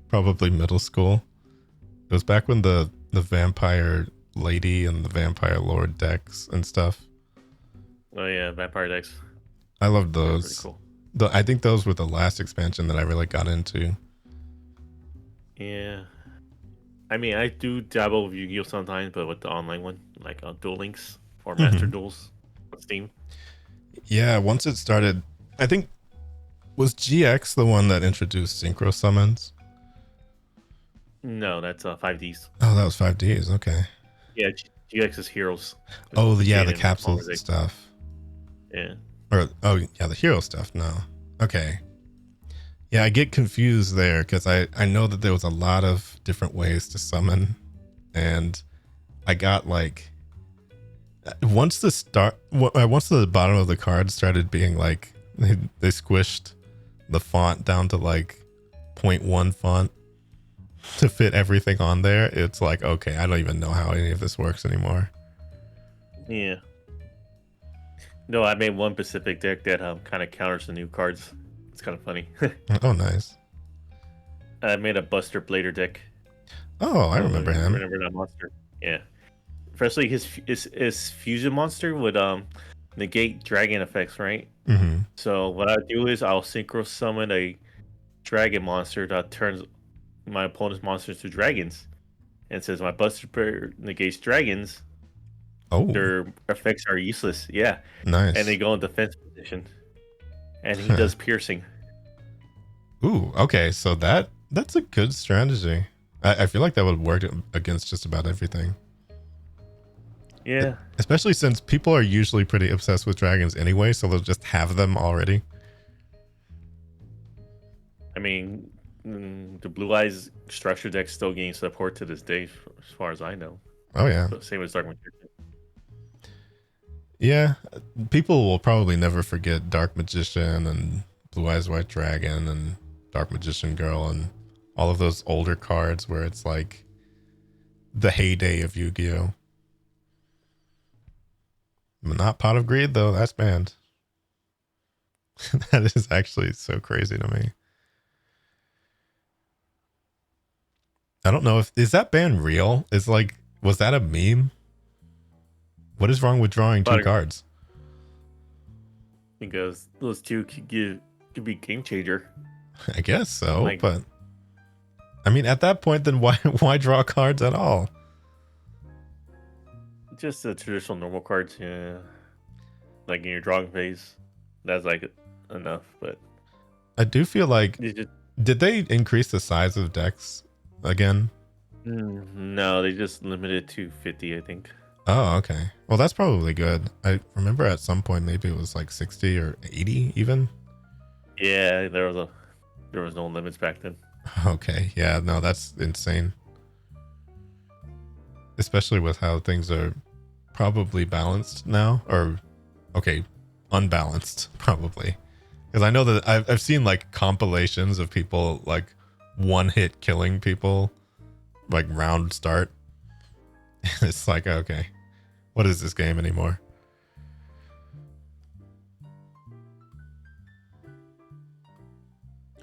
Speaker 1: probably middle school. It was back when the Vampire Lady and the Vampire Lord decks and stuff.
Speaker 2: Oh yeah, Vampire decks.
Speaker 1: I loved those.
Speaker 2: Pretty cool.
Speaker 1: I think those were the last expansion that I really got into.
Speaker 2: Yeah. I mean, I do dabble with Yu-Gi-Oh! Sometimes, but with the online one, like Duel Links or Master Duels on Steam.
Speaker 1: Yeah, once it started, I think, was GX the one that introduced synchro summons?
Speaker 2: No, that's 5Ds.
Speaker 1: Oh, that was 5Ds, okay.
Speaker 2: Yeah, GX is Heroes.
Speaker 1: Oh, yeah, the capsules and stuff.
Speaker 2: Yeah.
Speaker 1: Yeah, the hero stuff, no. Okay. Yeah, I get confused there because I know that there was a lot of different ways to summon, and I got like once the bottom of the card started being like They squished the font down to like 0.1 font to fit everything on there. It's like, okay, I don't even know how any of this works anymore.
Speaker 2: Yeah. No, I made one specific deck that kind of counters the new cards. It's kind of funny.
Speaker 1: Oh, nice.
Speaker 2: I made a Buster Blader deck.
Speaker 1: Oh, I remember him.
Speaker 2: Remember that monster? Yeah. Firstly, his fusion monster would negate dragon effects, right?
Speaker 1: Mm-hmm.
Speaker 2: So what I do is I'll synchro summon a dragon monster that turns my opponent's monsters to dragons, and says my Buster Blader negates dragons.
Speaker 1: Oh,
Speaker 2: Their effects are useless. Yeah,
Speaker 1: nice.
Speaker 2: and they go in defense position, and he does piercing.
Speaker 1: Ooh, okay. So that's a good strategy. I feel like that would work against just about everything.
Speaker 2: Yeah.
Speaker 1: Especially since people are usually pretty obsessed with dragons anyway, so they'll just have them already.
Speaker 2: I mean, the Blue Eyes structure deck still getting support to this day, as far as I know.
Speaker 1: Oh, yeah.
Speaker 2: Same as Dark Magician.
Speaker 1: Yeah. People will probably never forget Dark Magician and Blue Eyes White Dragon and Dark Magician Girl and all of those older cards where it's like the heyday of Yu-Gi-Oh! Not Pot of Greed, though. That's banned. That is actually so crazy to me. I don't know is that ban real? Is like, was that a meme? What is wrong with drawing two cards?
Speaker 2: Because those two could be game changer.
Speaker 1: I guess so, but I mean, at that point, then why draw cards at all?
Speaker 2: Just the traditional normal cards, yeah. Like in your drawing phase, that's like enough. But
Speaker 1: I do feel like did they increase the size of decks again?
Speaker 2: No, they just limited to 50, I think.
Speaker 1: Oh, okay. Well, that's probably good. I remember at some point maybe it was like 60 or 80 even.
Speaker 2: Yeah, there was no limits back then.
Speaker 1: Okay, yeah, no, that's insane. Especially with how things are probably balanced now, or okay, unbalanced probably. Because I know that I've seen like compilations of people like one hit killing people, like round start. It's like, okay, what is this game anymore?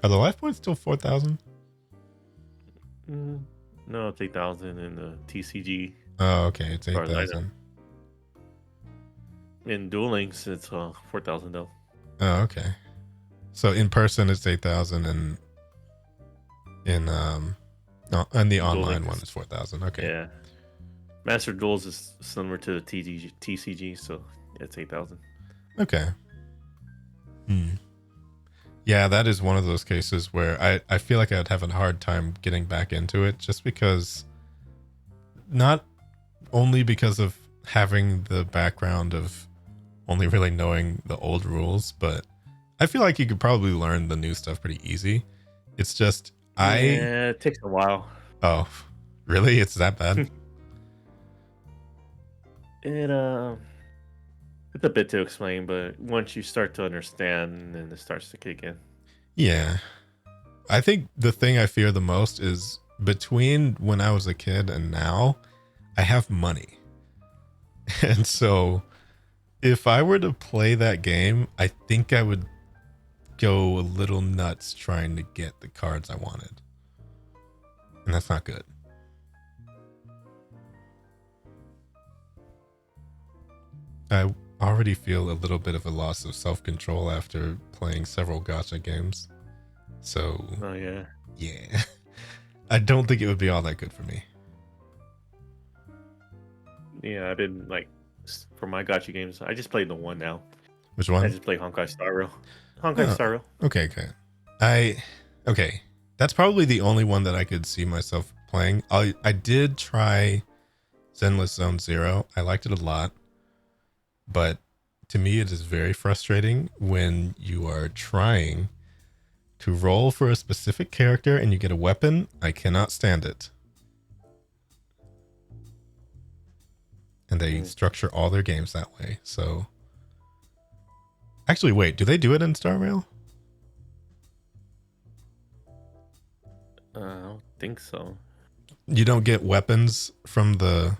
Speaker 1: Are the life points still 4,000?
Speaker 2: No, it's 8,000 in the TCG.
Speaker 1: Oh, okay, it's 8,000.
Speaker 2: In Duel Links, it's 4,000 though.
Speaker 1: Oh, okay. So in person it's 8,000, and in and the online one is 4,000. Okay.
Speaker 2: Yeah. Master Duels is similar to the TCG, so it's 8,000.
Speaker 1: Okay. Yeah, that is one of those cases where I feel like I'd have a hard time getting back into it, just because, not only because of having the background of only really knowing the old rules, but I feel like you could probably learn the new stuff pretty easy. It's just
Speaker 2: yeah, it takes a while.
Speaker 1: Oh, really? It's that bad?
Speaker 2: It's a bit to explain, but once you start to understand, then it starts to kick in.
Speaker 1: Yeah. I think the thing I fear the most is between when I was a kid and now, I have money. And so if I were to play that game, I think I would go a little nuts trying to get the cards I wanted. And that's not good. I already feel a little bit of a loss of self-control after playing several gacha games. So,
Speaker 2: oh yeah.
Speaker 1: Yeah. I don't think it would be all that good for me.
Speaker 2: Yeah, I've been like, for my gacha games, I just played the one now.
Speaker 1: Which one?
Speaker 2: I just play Honkai Star Rail. Honkai Star Rail.
Speaker 1: Okay. Okay. That's probably the only one that I could see myself playing. I did try Zenless Zone Zero. I liked it a lot. But to me, it is very frustrating when you are trying to roll for a specific character and you get a weapon. I cannot stand it. And they structure all their games that way. So Actually, wait, do they do it in Star Rail?
Speaker 2: I don't think so.
Speaker 1: You don't get weapons from the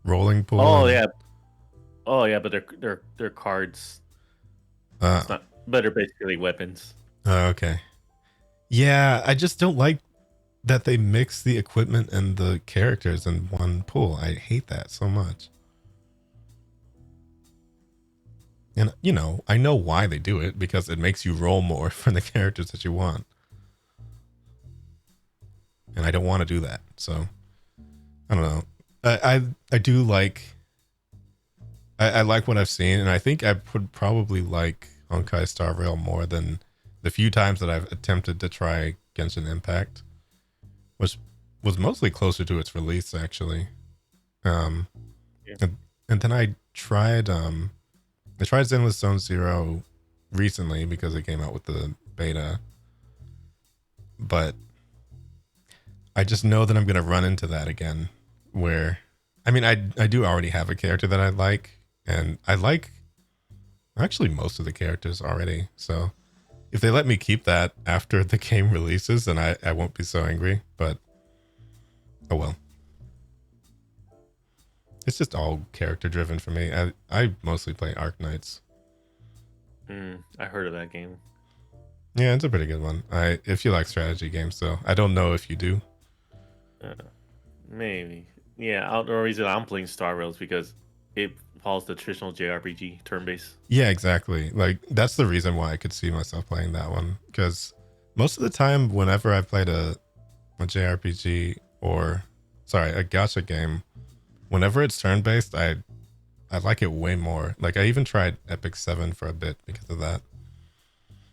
Speaker 1: rolling pool.
Speaker 2: Oh yeah. Oh yeah, but they're cards. It's not, but they're basically weapons.
Speaker 1: Okay. Yeah, I just don't like that they mix the equipment and the characters in one pool. I hate that so much. And you know, I know why they do it, because it makes you roll more for the characters that you want. And I don't want to do that. So I don't know. I do like I like what I've seen, and I think I would probably like Honkai Star Rail more than the few times that I've attempted to try Genshin Impact, which was mostly closer to its release actually. Um,
Speaker 2: Yeah.
Speaker 1: and then I tried Zenless Zone Zero recently because it came out with the beta, but I just know that I'm gonna run into that again. Where, I mean, I do already have a character that I like, and I like actually most of the characters already. So if they let me keep that after the game releases, then I won't be so angry. But oh well. It's just all character driven for me. I mostly play Arknights.
Speaker 2: I heard of that game.
Speaker 1: Yeah, it's a pretty good one. If you like strategy games, though, I don't know if you do.
Speaker 2: Maybe. Yeah, the reason I'm playing Star Rail is because it follows the traditional JRPG turn-based.
Speaker 1: Yeah, exactly. Like that's the reason why I could see myself playing that one. Because most of the time, whenever I played a JRPG or a gacha game, whenever it's turn-based, I like it way more. Like I even tried Epic 7 for a bit because of that.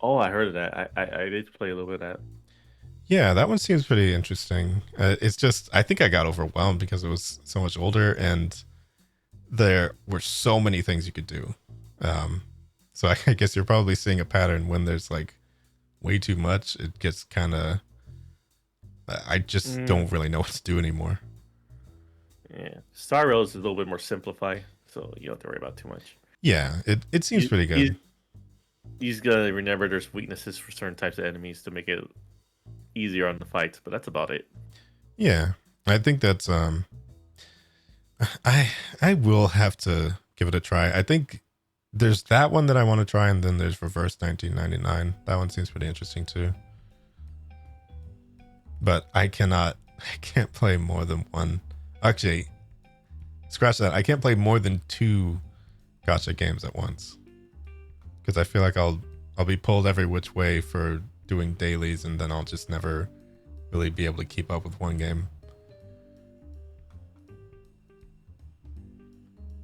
Speaker 2: Oh, I heard of that. I did play a little bit of that.
Speaker 1: Yeah, that one seems pretty interesting. It's just, I think I got overwhelmed because it was so much older and there were so many things you could do. So I guess you're probably seeing a pattern when there's like way too much. It gets kind of, I just don't really know what to do anymore.
Speaker 2: Yeah, Star Rail is a little bit more simplified, so you don't have to worry about too much.
Speaker 1: Yeah, it seems pretty good.
Speaker 2: You just gotta remember there's weaknesses for certain types of enemies to make it easier on the fights, but that's about it.
Speaker 1: Yeah, I think that's I will have to give it a try. I think there's that one that I want to try, and then there's Reverse 1999. That one seems pretty interesting too. But I can't play more than one. Actually, scratch that. I can't play more than 2 gacha games at once. Because I feel like I'll be pulled every which way for doing dailies, and then I'll just never really be able to keep up with one game.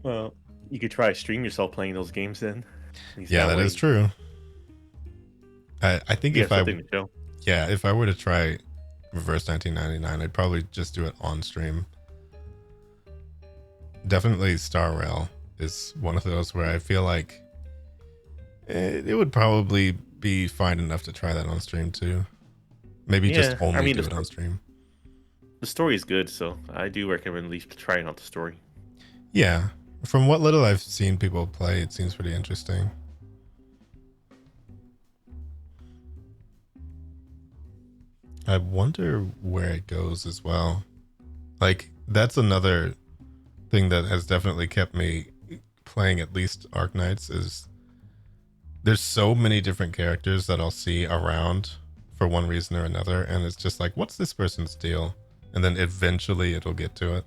Speaker 2: Well, you could try to stream yourself playing those games then.
Speaker 1: Yeah, that is true. I think if I were to try Reverse 1999, I'd probably just do it on stream. Definitely Star Rail is one of those where I feel like it would probably be fine enough to try that on stream too. Maybe just only do it on stream.
Speaker 2: The story is good, so I do recommend at least trying out the story.
Speaker 1: Yeah, from what little I've seen people play, it seems pretty interesting. I wonder where it goes as well. Like, that's another thing that has definitely kept me playing at least Arknights is there's so many different characters that I'll see around for one reason or another, and it's just like, what's this person's deal? And then eventually it'll get to it.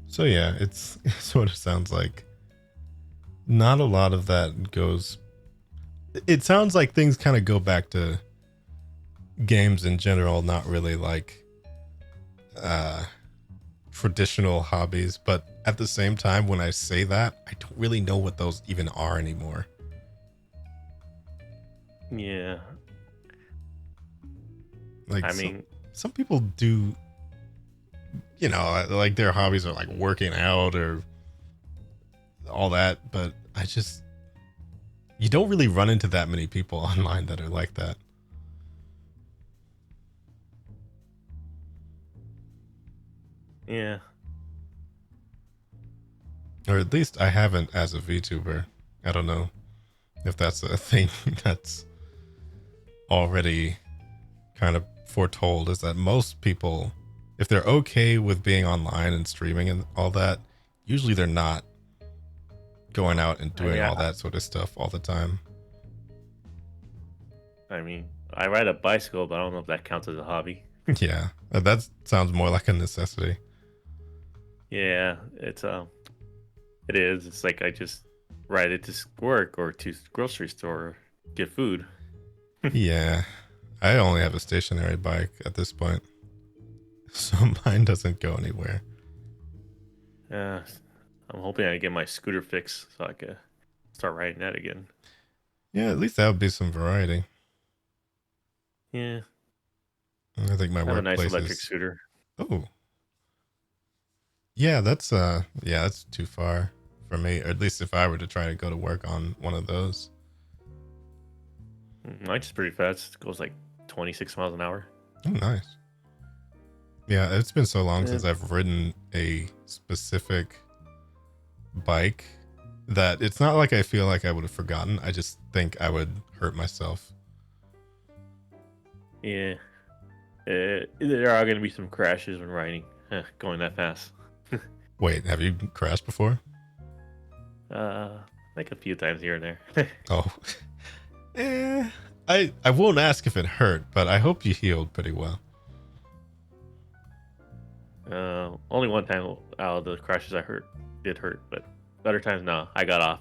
Speaker 1: So yeah, it sort of sounds like not a lot of that goes. It sounds like things kind of go back to games in general, not really like traditional hobbies. But at the same time, when I say that, I don't really know what those even are anymore.
Speaker 2: Yeah.
Speaker 1: Like, I mean, some people do, you know, like their hobbies are like working out or all that, but You don't really run into that many people online that are like that.
Speaker 2: Yeah.
Speaker 1: Or at least I haven't as a VTuber. I don't know if that's a thing that's already kind of foretold, is that most people, if they're okay with being online and streaming and all that, usually they're not going out and doing all that sort of stuff all the time.
Speaker 2: I mean, I ride a bicycle, but I don't know if that counts as a hobby.
Speaker 1: Yeah, that sounds more like a necessity.
Speaker 2: Yeah, it is. It's like I just ride it to work or to grocery store, get food.
Speaker 1: Yeah, I only have a stationary bike at this point, so mine doesn't go anywhere.
Speaker 2: I'm hoping I get my scooter fixed so I can start riding that again.
Speaker 1: Yeah, at least that would be some variety.
Speaker 2: Yeah,
Speaker 1: I think my
Speaker 2: I have a nice
Speaker 1: workplace
Speaker 2: electric
Speaker 1: is.
Speaker 2: scooter.
Speaker 1: Oh, yeah, that's too far for me. Or at least if I were to try to go to work on one of those.
Speaker 2: Mine's just pretty fast. It goes like 26 miles an hour.
Speaker 1: Oh, nice. Yeah, it's been so long
Speaker 2: Yeah.
Speaker 1: since I've ridden a specific bike that it's not like I feel like I would have forgotten. I just think I would hurt myself.
Speaker 2: Yeah. There are going to be some crashes when riding, going that fast.
Speaker 1: Wait, have you crashed before?
Speaker 2: Like a few times here and there.
Speaker 1: Oh. I won't ask if it hurt, but I hope you healed pretty well.
Speaker 2: Only one time out of the crashes did hurt, but other times no. I got off.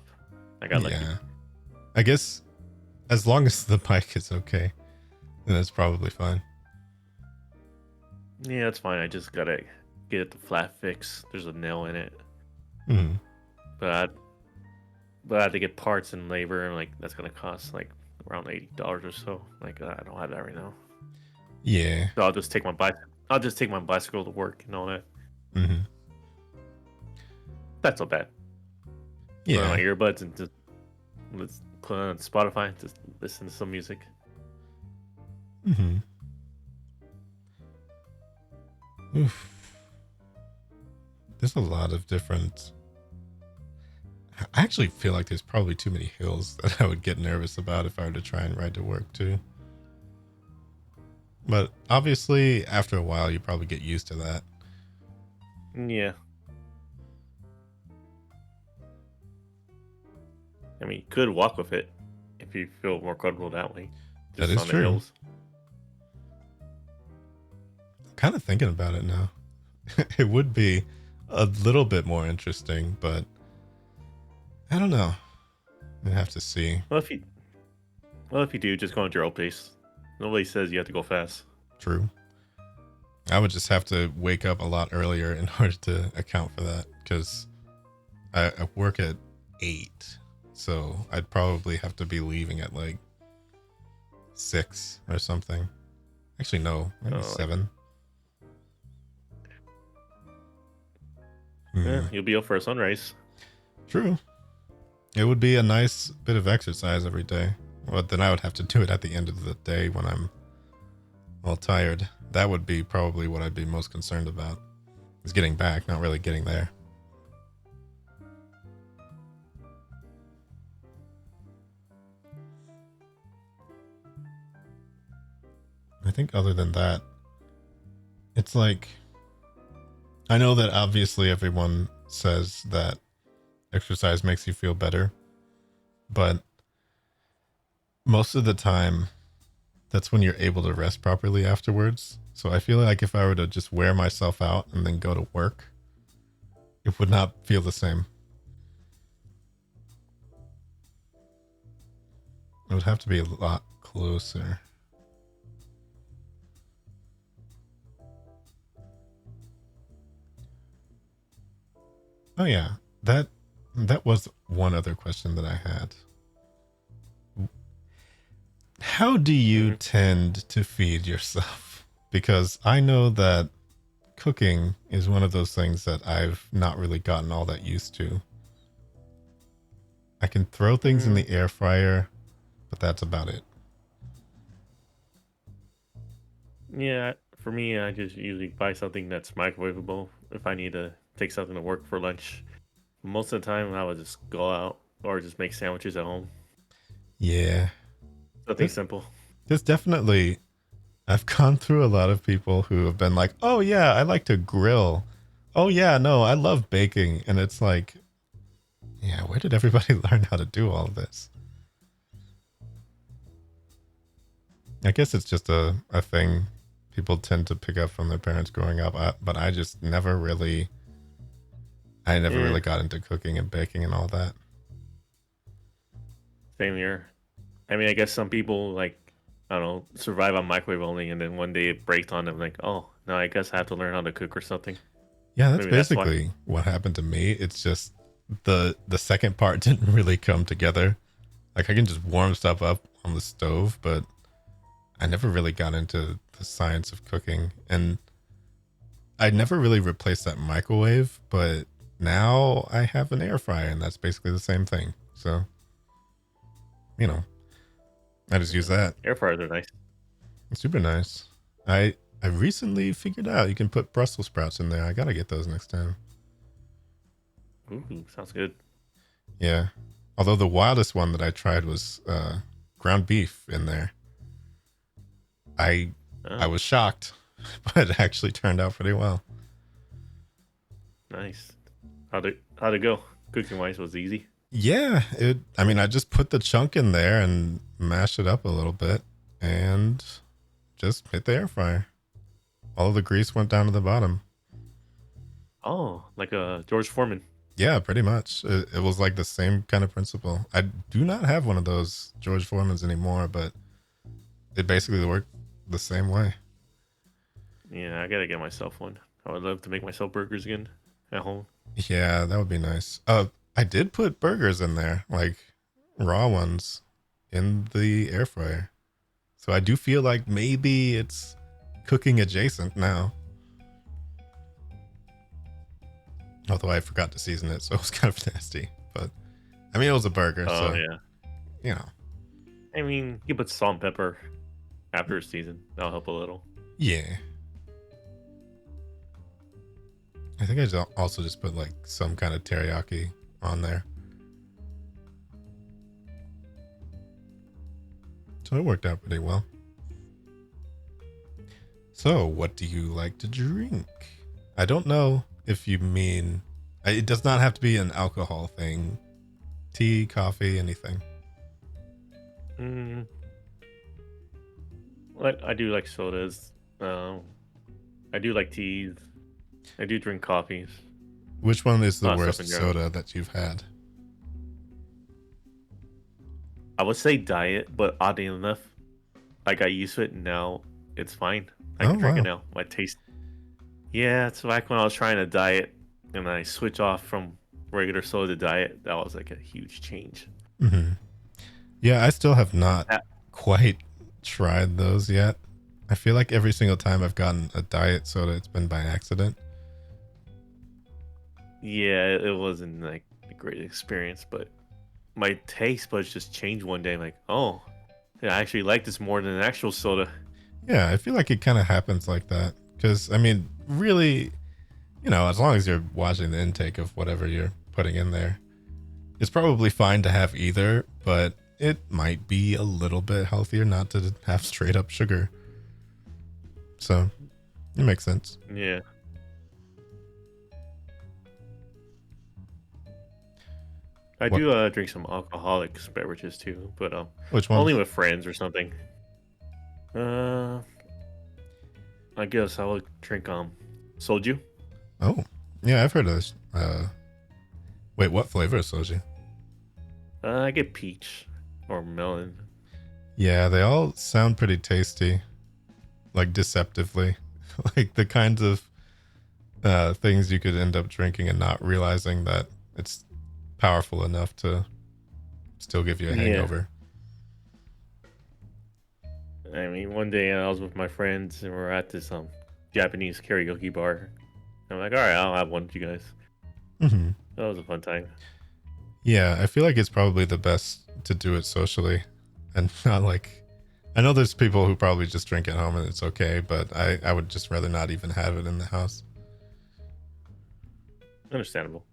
Speaker 2: I got lucky.
Speaker 1: Yeah. I guess as long as the bike is okay, then it's probably fine.
Speaker 2: Yeah, that's fine. I just gotta get it the flat fix. There's a nail in it,
Speaker 1: Hmm.
Speaker 2: but I have to get parts and labor, and like that's gonna cost like around $80 or so. Like I don't have that right now.
Speaker 1: Yeah.
Speaker 2: So I'll just take my bike. I'll just take my bicycle to work and all that.
Speaker 1: Mm-hmm.
Speaker 2: That's so bad. Put on my
Speaker 1: Yeah.
Speaker 2: earbuds and just let's put on Spotify. Just listen to some music.
Speaker 1: Mm-hmm. Oof. There's a lot of different. I actually feel like there's probably too many hills that I would get nervous about if I were to try and ride to work too. But obviously, after a while, you probably get used to that.
Speaker 2: Yeah. I mean, you could walk with it if you feel more comfortable that way.
Speaker 1: That
Speaker 2: Just
Speaker 1: is
Speaker 2: on the
Speaker 1: true.
Speaker 2: hills.
Speaker 1: Kind of thinking about it now. It would be a little bit more interesting, but I don't know. We'd have to see.
Speaker 2: Well, if you do, just go at your own pace. Nobody says you have to go fast.
Speaker 1: True. I would just have to wake up a lot earlier in order to account for that, because I work at 8, so I'd probably have to be leaving at like 6 or something. Actually, no, maybe 7.
Speaker 2: Yeah, you'll be up for a sunrise.
Speaker 1: True. It would be a nice bit of exercise every day. But then I would have to do it at the end of the day when I'm all tired. That would be probably what I'd be most concerned about. Is getting back, not really getting there. I think other than that, it's like, I know that obviously everyone says that exercise makes you feel better, but most of the time, that's when you're able to rest properly afterwards. So I feel like if I were to just wear myself out and then go to work, it would not feel the same. It would have to be a lot closer. Oh yeah, that was one other question that I had. How do you tend to feed yourself? Because I know that cooking is one of those things that I've not really gotten all that used to. I can throw things in
Speaker 2: Mm,
Speaker 1: the air fryer, but that's about it.
Speaker 2: yeah, for me, I just usually buy something that's microwavable if I need to take something to work for lunch. Most of the time, I would just go out or just make sandwiches at home.
Speaker 1: Yeah.
Speaker 2: Something
Speaker 1: This,
Speaker 2: simple.
Speaker 1: this definitely, I've gone through a lot of people who have been like, oh, yeah, I like to grill. Oh, yeah, no, I love baking. And it's like, yeah, where did everybody learn how to do all of this? I guess it's just a thing people tend to pick up from their parents growing up. But I just I never
Speaker 2: Yeah,
Speaker 1: really got into cooking and baking and all that.
Speaker 2: same here. I mean, I guess some people like I don't know survive on microwave only, and then one day it breaks on them. Like, oh, no, I guess I have to learn how to cook or something.
Speaker 1: Yeah, that's
Speaker 2: Maybe that's why.
Speaker 1: basically what happened to me. It's just the second part didn't really come together. Like I can just warm stuff up on the stove, but I never really got into the science of cooking. And I never really replaced that microwave, but now I have an air fryer and that's basically the same thing. So, you know, I just use
Speaker 2: Yeah.
Speaker 1: that.
Speaker 2: Air fryers are nice.
Speaker 1: It's super nice. I recently figured out you can put Brussels sprouts in there. I gotta get those next time.
Speaker 2: Ooh, sounds good.
Speaker 1: Yeah. Although the wildest one that I tried was ground beef in there. I I
Speaker 2: Oh,
Speaker 1: was shocked, but it actually turned out pretty well.
Speaker 2: nice. How'd it go? Cooking wise was it easy.
Speaker 1: Yeah, I mean I just put the chunk in there and mashed it up a little bit and just hit the air fryer. All of the grease went down to the bottom.
Speaker 2: Oh, like a George Foreman.
Speaker 1: Yeah, pretty much. It was like the same kind of principle. I do not have one of those George Foreman's anymore, but it basically worked the same way.
Speaker 2: Yeah, I gotta get myself one. I would love to make myself burgers again at home.
Speaker 1: Yeah, that would be nice. I did put burgers in there, like raw ones, in the air fryer. So I do feel like maybe it's cooking adjacent now. Although I forgot to season it, so it was kind of nasty. But I mean, it was a burger,
Speaker 2: Oh
Speaker 1: so
Speaker 2: yeah.
Speaker 1: you know.
Speaker 2: I mean, you put salt and pepper after a season. That'll help a little.
Speaker 1: Yeah. I think I also just put like some kind of teriyaki on there. So it worked out pretty well. So, what do you like to drink? I don't know if you mean it does not have to be an alcohol thing. Tea, coffee, anything.
Speaker 2: Mm, I do like sodas. Um, I do like teas. I do drink coffees.
Speaker 1: Which one is
Speaker 2: A
Speaker 1: the
Speaker 2: lot of stuff in
Speaker 1: worst
Speaker 2: general.
Speaker 1: soda that you've had?
Speaker 2: I would say diet, but oddly enough, I got used to it and now it's fine. I
Speaker 1: Oh
Speaker 2: can drink it
Speaker 1: wow.
Speaker 2: now. My taste. Yeah, it's back when I was trying to diet and I switch off from regular soda to diet. That was like a huge change.
Speaker 1: Hmm. Yeah, I still have not
Speaker 2: Uh,
Speaker 1: quite tried those yet. I feel like every single time I've gotten a diet soda, it's been by accident.
Speaker 2: yeah, it wasn't like a great experience, but my taste buds just changed one day. I'm like, oh, yeah, I actually like this more than an actual soda.
Speaker 1: Yeah, I feel like it kind of happens like that. Because, I mean, really, as long as you're watching the intake of whatever you're putting in there, it's probably fine to have either, but it might be a little bit healthier not to have straight up sugar. So, it makes sense.
Speaker 2: Yeah, I
Speaker 1: What?
Speaker 2: do drink some alcoholic beverages too, but
Speaker 1: Which
Speaker 2: only
Speaker 1: ones?
Speaker 2: with friends or something. Uh, I guess I would drink soju.
Speaker 1: Oh, yeah, I've heard of this. Wait, what flavor is soju?
Speaker 2: I get peach or melon.
Speaker 1: Yeah, they all sound pretty tasty, like deceptively. Like the kinds of things you could end up drinking and not realizing that it's powerful enough to still give you a
Speaker 2: Yeah,
Speaker 1: hangover.
Speaker 2: I mean, one day I was with my friends and we're at this Japanese karaoke bar. I'm like, all right, I'll have one with you guys.
Speaker 1: Hmm.
Speaker 2: That was a fun time.
Speaker 1: Yeah, I feel like it's probably the best to do it socially and not like. I know there's people who probably just drink at home and it's okay, but I would just rather not even have it in the house.
Speaker 2: Understandable.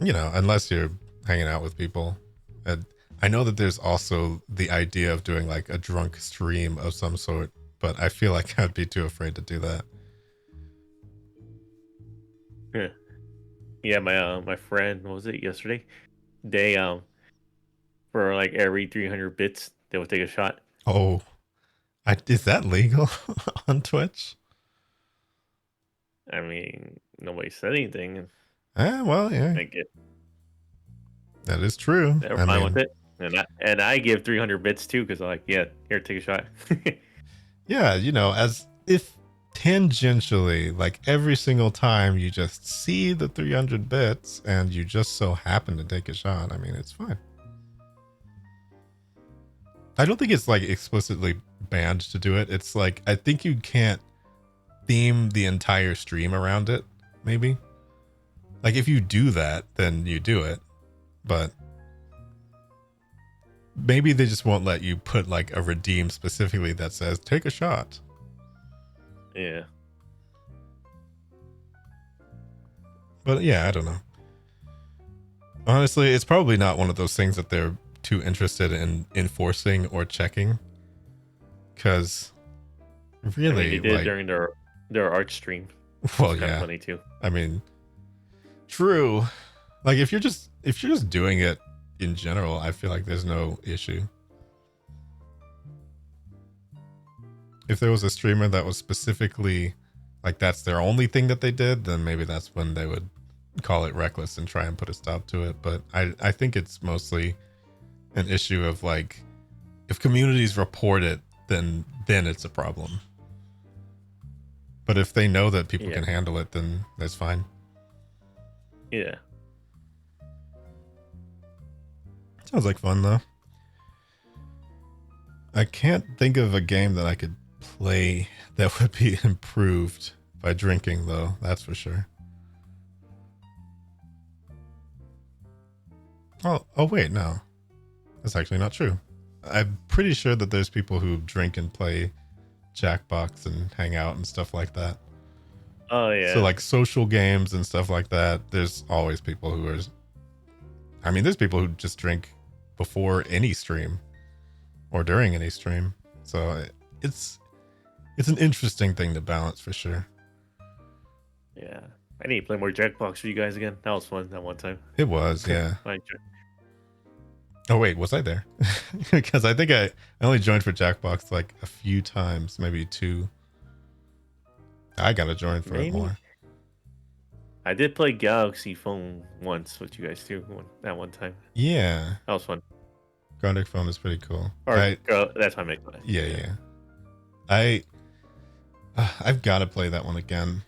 Speaker 1: You know, unless you're hanging out with people. And I know that there's also the idea of doing like a drunk stream of some sort, but I feel like I'd be too afraid to do that.
Speaker 2: Yeah, yeah. My friend, what was it yesterday? They for like every 300 bits, they would take a shot.
Speaker 1: Oh, is that legal on Twitch?
Speaker 2: I mean, nobody said anything.
Speaker 1: Well, yeah,
Speaker 2: I get
Speaker 1: that is true.
Speaker 2: they're
Speaker 1: I
Speaker 2: fine with
Speaker 1: mean,
Speaker 2: it, and I give 300 bits too because I'm like, yeah, here, take a shot.
Speaker 1: yeah, you know, as if tangentially, like every single time you just see the 300 bits and you just so happen to take a shot, I mean, it's fine. I don't think it's like explicitly banned to do it. It's like, I think you can't theme the entire stream around it, maybe. Like if you do that, then you do it. But maybe they just won't let you put like a redeem specifically that says take a shot.
Speaker 2: Yeah.
Speaker 1: But yeah, I don't know. Honestly, it's probably not one of those things that they're too interested in enforcing or checking. Because really,
Speaker 2: I mean, they did
Speaker 1: like,
Speaker 2: during their art stream.
Speaker 1: well,
Speaker 2: It's kind of
Speaker 1: yeah.
Speaker 2: funny too.
Speaker 1: I mean, true. Like if you're just doing it in general, I feel like there's no issue. If there was a streamer that was specifically like that's their only thing that they did, then maybe that's when they would call it reckless and try and put a stop to it. But I think it's mostly an issue of like if communities report it, then it's a problem. But if they know that people can handle it, then that's fine.
Speaker 2: Yeah.
Speaker 1: Sounds like fun though. I can't think of a game that I could play that would be improved by drinking though, that's for sure. Oh wait, no. That's actually not true. I'm pretty sure that there's people who drink and play Jackbox and hang out and stuff like that.
Speaker 2: Oh yeah.
Speaker 1: So like social games and stuff like that, there's always people who are I mean, there's people who just drink before any stream or during any stream. So it's an interesting thing to balance for sure.
Speaker 2: Yeah. I need to play more Jackbox for you guys again. That was fun that one time.
Speaker 1: It was, yeah.
Speaker 2: I enjoyed-
Speaker 1: Oh wait, was I there? Because I think I only joined for Jackbox like a few times, maybe 2. I gotta join for it more.
Speaker 2: I did play Galaxy Phone once with you guys too. That one time.
Speaker 1: Yeah,
Speaker 2: That was fun.
Speaker 1: Grounded Phone is pretty cool.
Speaker 2: Or that's my make play.
Speaker 1: Yeah. I've got to play that one again.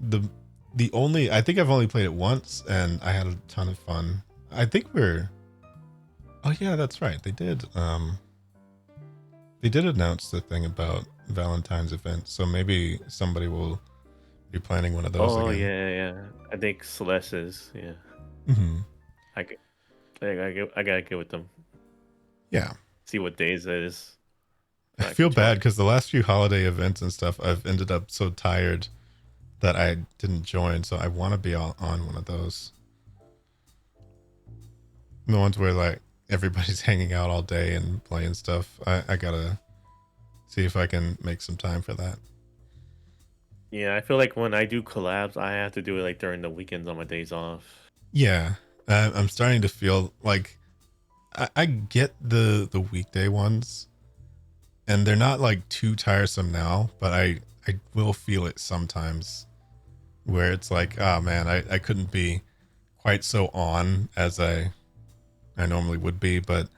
Speaker 1: The only I think I've only played it once and I had a ton of fun. I think we're Oh yeah, that's right. They did announce the thing about Valentine's event, so maybe somebody will be planning one of those again.
Speaker 2: Yeah. I think Celeste is, yeah.
Speaker 1: Mm-hmm.
Speaker 2: I gotta get with them.
Speaker 1: Yeah.
Speaker 2: See what days it is.
Speaker 1: I feel bad because the last few holiday events and stuff, I've ended up so tired that I didn't join, so I want to be on one of those. The ones where like everybody's hanging out all day and playing stuff. I gotta see if I can make some time for that.
Speaker 2: Yeah, I feel like when I do collabs, I have to do it like during the weekends on my days off.
Speaker 1: Yeah, I'm starting to feel like I get the weekday ones, and they're not like too tiresome now, but I will feel it sometimes where it's like, oh man, I couldn't be quite so on as I normally would be. But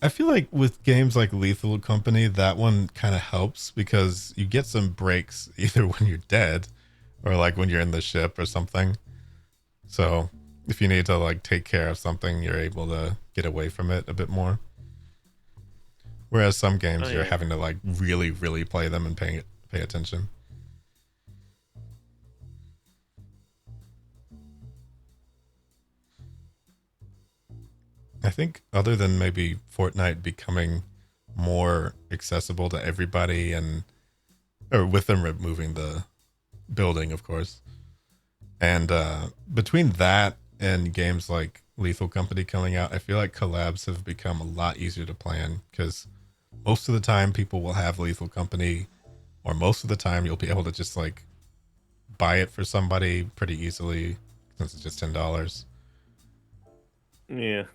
Speaker 1: I feel like with games like Lethal Company, that one kind of helps because you get some breaks either when you're dead or like when you're in the ship or something. So if you need to like take care of something, you're able to get away from it a bit more. Whereas some games you're having to like really, really play them and pay attention. I think other than maybe Fortnite becoming more accessible to everybody and or with them removing the building, of course. And between that and games like Lethal Company coming out, I feel like collabs have become a lot easier to plan because most of the time people will have Lethal Company, or most of the time you'll be able to just like buy it for somebody pretty easily since it's just $10.
Speaker 2: Yeah.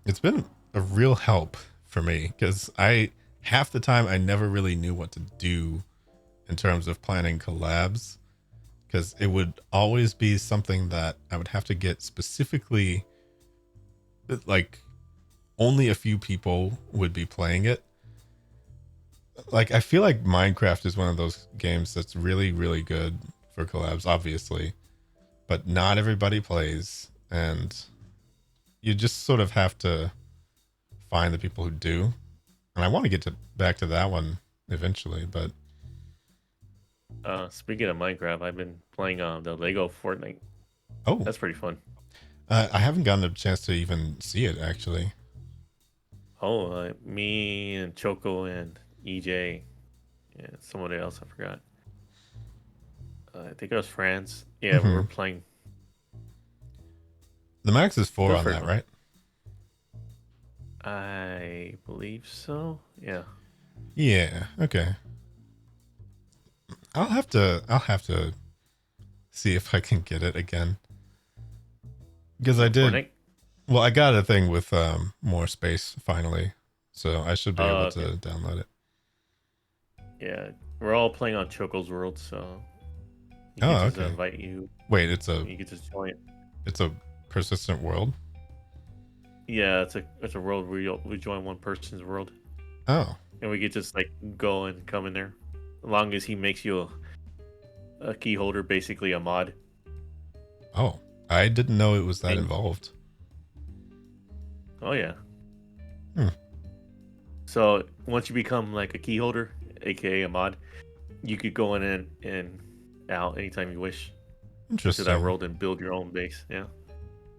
Speaker 1: It's been a real help for me because I half the time I never really knew what to do in terms of planning collabs because it would always be something that I would have to get specifically, like only a few people would be playing it. Like I feel like Minecraft is one of those games that's really, really good for collabs, obviously, but not everybody plays, and you just sort of have to find the people who do. And I want to get to back to that one eventually, but
Speaker 2: Speaking of Minecraft, I've been playing the Lego Fortnite.
Speaker 1: oh,
Speaker 2: That's pretty fun.
Speaker 1: I haven't gotten a chance to even see it actually.
Speaker 2: Oh, me and Choco and EJ and somebody else I forgot. I think it was France. Yeah, we
Speaker 1: Hmm.
Speaker 2: were playing.
Speaker 1: The max is
Speaker 2: It
Speaker 1: 4
Speaker 2: was
Speaker 1: on
Speaker 2: pretty
Speaker 1: that,
Speaker 2: fun.
Speaker 1: right?
Speaker 2: I believe so. Yeah.
Speaker 1: Yeah. Okay. I'll have to see if I can get it again because I did.
Speaker 2: Fortnite.
Speaker 1: Well, I got a thing with more space finally, so I should be able to
Speaker 2: Okay.
Speaker 1: download it.
Speaker 2: Yeah, we're all playing on Choco's World, so you could
Speaker 1: Oh,
Speaker 2: just
Speaker 1: okay.
Speaker 2: invite you.
Speaker 1: Wait,
Speaker 2: You could just join.
Speaker 1: it's a persistent world.
Speaker 2: Yeah, it's a world where we join one person's world,
Speaker 1: Oh,
Speaker 2: and we could just like go and come in there, as long as he makes you a key holder, basically a mod.
Speaker 1: oh, I didn't know it was that
Speaker 2: And
Speaker 1: involved.
Speaker 2: oh yeah,
Speaker 1: Hmm,
Speaker 2: so once you become like a key holder, aka a mod, you could go in and out anytime you wish into that
Speaker 1: interesting.
Speaker 2: world and build your own base. Yeah,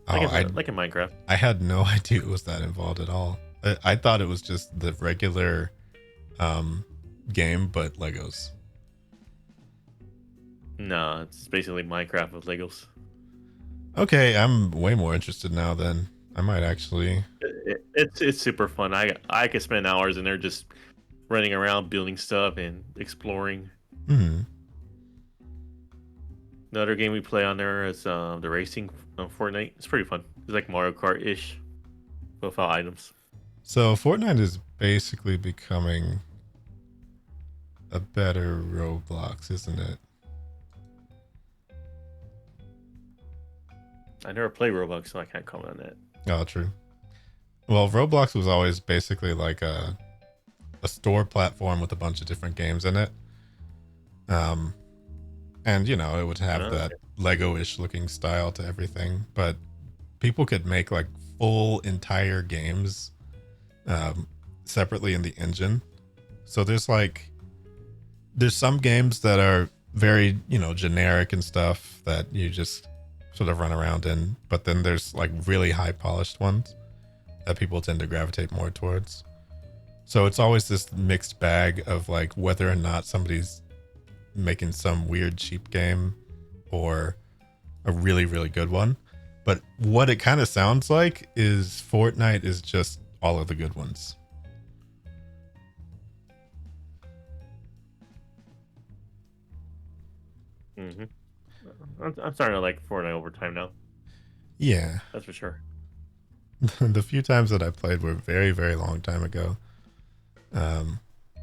Speaker 1: Oh,
Speaker 2: like in Minecraft.
Speaker 1: I had no idea it was that involved at all. I thought it was just the regular um game, but Legos.
Speaker 2: No, it's basically Minecraft with Legos.
Speaker 1: Okay, I'm way more interested now. Then I might actually.
Speaker 2: It's super fun. I could spend hours in there just running around, building stuff, and exploring.
Speaker 1: Hmm.
Speaker 2: Another game we play on there is the racing on Fortnite. It's pretty fun. It's like Mario Kart ish without items.
Speaker 1: So Fortnite is basically becoming a better Roblox, isn't it?
Speaker 2: I never play Roblox, so I can't comment on that.
Speaker 1: Oh, true. Well, Roblox was always basically like a store platform with a bunch of different games in it. Um, and you know, it would have
Speaker 2: Oh,
Speaker 1: that Lego-ish looking style to everything, but people could make like full entire games separately in the engine. So there's some games that are very, you know, generic and stuff that you just sort of run around in, but then there's like really high polished ones that people tend to gravitate more towards. So it's always this mixed bag of like whether or not somebody's making some weird cheap game or a really, really good one. But what it kind of sounds like is Fortnite is just all of the good ones.
Speaker 2: hmm I'm starting to like Fortnite over time now.
Speaker 1: Yeah.
Speaker 2: That's for sure.
Speaker 1: The few times that I played were very, very long time ago. Um,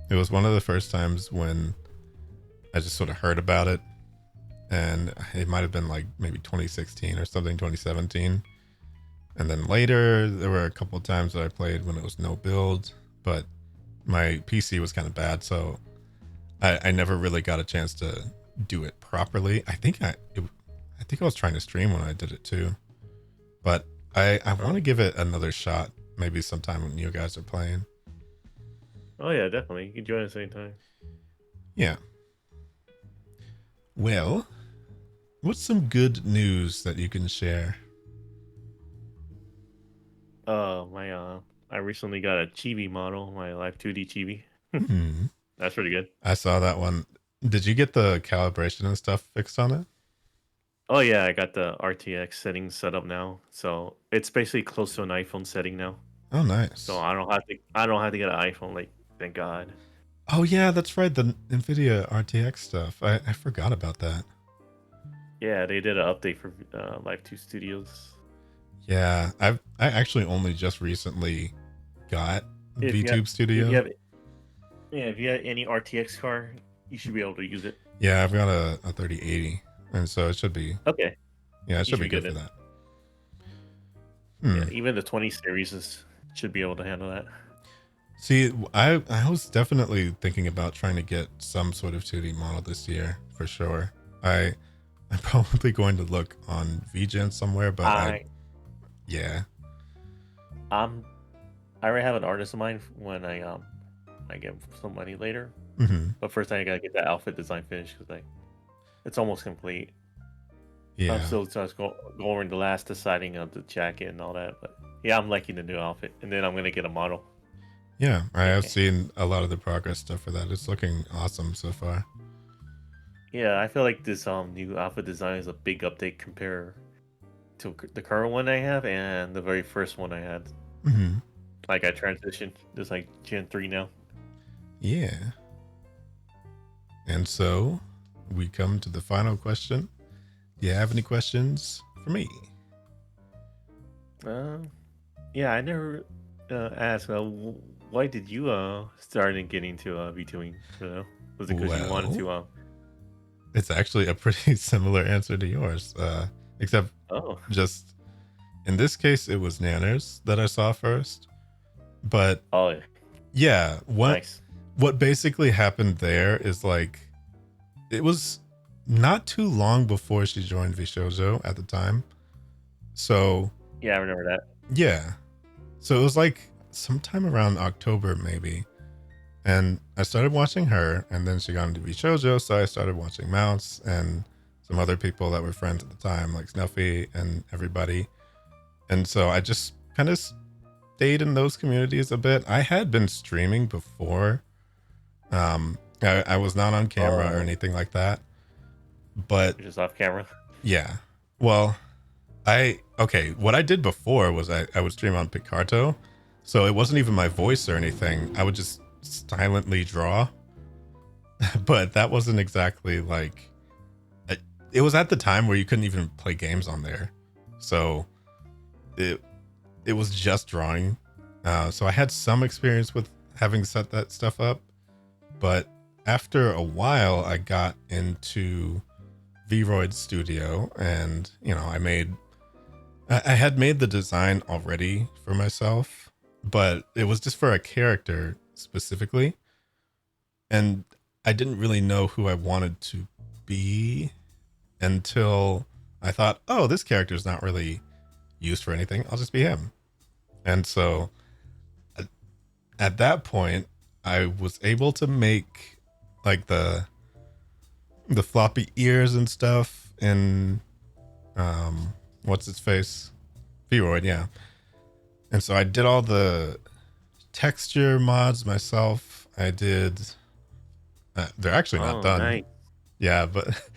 Speaker 1: it was one of the first times when I just sort of heard about it, and it might have been like maybe 2016 or something, 2017. And then later, there were a couple of times that I played when it was no build, but my PC was kind of bad, so I never really got a chance to do it properly. I think I was trying to stream when I did it too, but I want
Speaker 2: Oh,
Speaker 1: to give it another shot. Maybe sometime when you guys are playing.
Speaker 2: oh yeah, definitely. You can join us anytime.
Speaker 1: Yeah. Well, what's some good news that you can share?
Speaker 2: My I recently got a chibi model, my Live 2D chibi.
Speaker 1: Hmm.
Speaker 2: That's pretty good.
Speaker 1: I saw that one. Did you get the calibration and stuff fixed on it?
Speaker 2: Oh yeah, I got the RTX settings set up now, so it's basically close to an iPhone setting now.
Speaker 1: Oh,
Speaker 2: So
Speaker 1: nice.
Speaker 2: I don't have to get an iPhone. Like, thank God.
Speaker 1: Oh yeah, that's right. The NVIDIA RTX stuff. I forgot about that.
Speaker 2: Yeah, they did an update for Live 2 Studios.
Speaker 1: Yeah, I actually only just recently got
Speaker 2: If you have,
Speaker 1: VTube
Speaker 2: if you
Speaker 1: Studio.
Speaker 2: have, yeah, if you have any RTX card, you should be able to use it.
Speaker 1: Yeah, I've got a 3080, and so it should be
Speaker 2: Okay,
Speaker 1: yeah, it
Speaker 2: you
Speaker 1: should
Speaker 2: should
Speaker 1: be
Speaker 2: be
Speaker 1: good
Speaker 2: good
Speaker 1: for
Speaker 2: then.
Speaker 1: that.
Speaker 2: Yeah,
Speaker 1: Hmm.
Speaker 2: even the 20 series should be able to handle that.
Speaker 1: See, I was definitely thinking about trying to get some sort of 2D model this year for sure. I'm probably going to look on VGen somewhere, but
Speaker 2: I
Speaker 1: yeah.
Speaker 2: I'm I already have an artist of mine when I get some money later.
Speaker 1: Hmm.
Speaker 2: But first I gotta get that outfit design finished because like it's almost complete. I'm
Speaker 1: Yeah.
Speaker 2: still just go over the last deciding of the jacket and all that. But yeah, I'm liking the new outfit, and then I'm gonna get a model.
Speaker 1: Yeah, I have
Speaker 2: Yeah,
Speaker 1: seen a lot of the progress stuff for that. It's looking awesome so far.
Speaker 2: yeah. I feel like this new outfit design is a big update compared to the current one I have and the very first one I had.
Speaker 1: Hmm.
Speaker 2: Like I transitioned. It's like Gen 3 now.
Speaker 1: Yeah. And so we come to the final question. Do you have any questions for me?
Speaker 2: Uh, yeah, I never asked. Why did you start in getting to VTubing? Was it because you wanted
Speaker 1: Well,
Speaker 2: to
Speaker 1: it's actually a pretty similar answer to yours, except
Speaker 2: Oh,
Speaker 1: just in this case, it was Nanners that I saw first. But
Speaker 2: oh, yeah.
Speaker 1: yeah,
Speaker 2: Nice.
Speaker 1: what basically happened there is like it was not too long before she joined Vishojo at the time. So
Speaker 2: Yeah, I remember that.
Speaker 1: yeah, so it was like sometime around October maybe, and I started watching her, and then she got into Vishojo, so I started watching Mouse and some other people that were friends at the time, like Snuffy and everybody. And so I just kind of stayed in those communities a bit. I had been streaming before. I was not on camera or
Speaker 2: Oh,
Speaker 1: anything like that, but
Speaker 2: you're just off camera.
Speaker 1: yeah. Well, okay. What I did before was I would stream on Picarto, so it wasn't even my voice or anything. I would just silently draw, but that wasn't exactly like. It was at the time where you couldn't even play games on there, so it it was just drawing. So I had some experience with having set that stuff up, but after a while, I got into Vroid Studio, and I had made the design already for myself, but it was just for a character specifically, and I didn't really know who I wanted to be until I thought, oh, this character is not really used for anything. I'll just be him. And so at that point, I was able to make like the floppy ears and stuff in what's its face? Vroid, yeah. And so I did all the texture mods myself. I did they're actually not
Speaker 2: Oh,
Speaker 1: done.
Speaker 2: nice.
Speaker 1: Yeah, but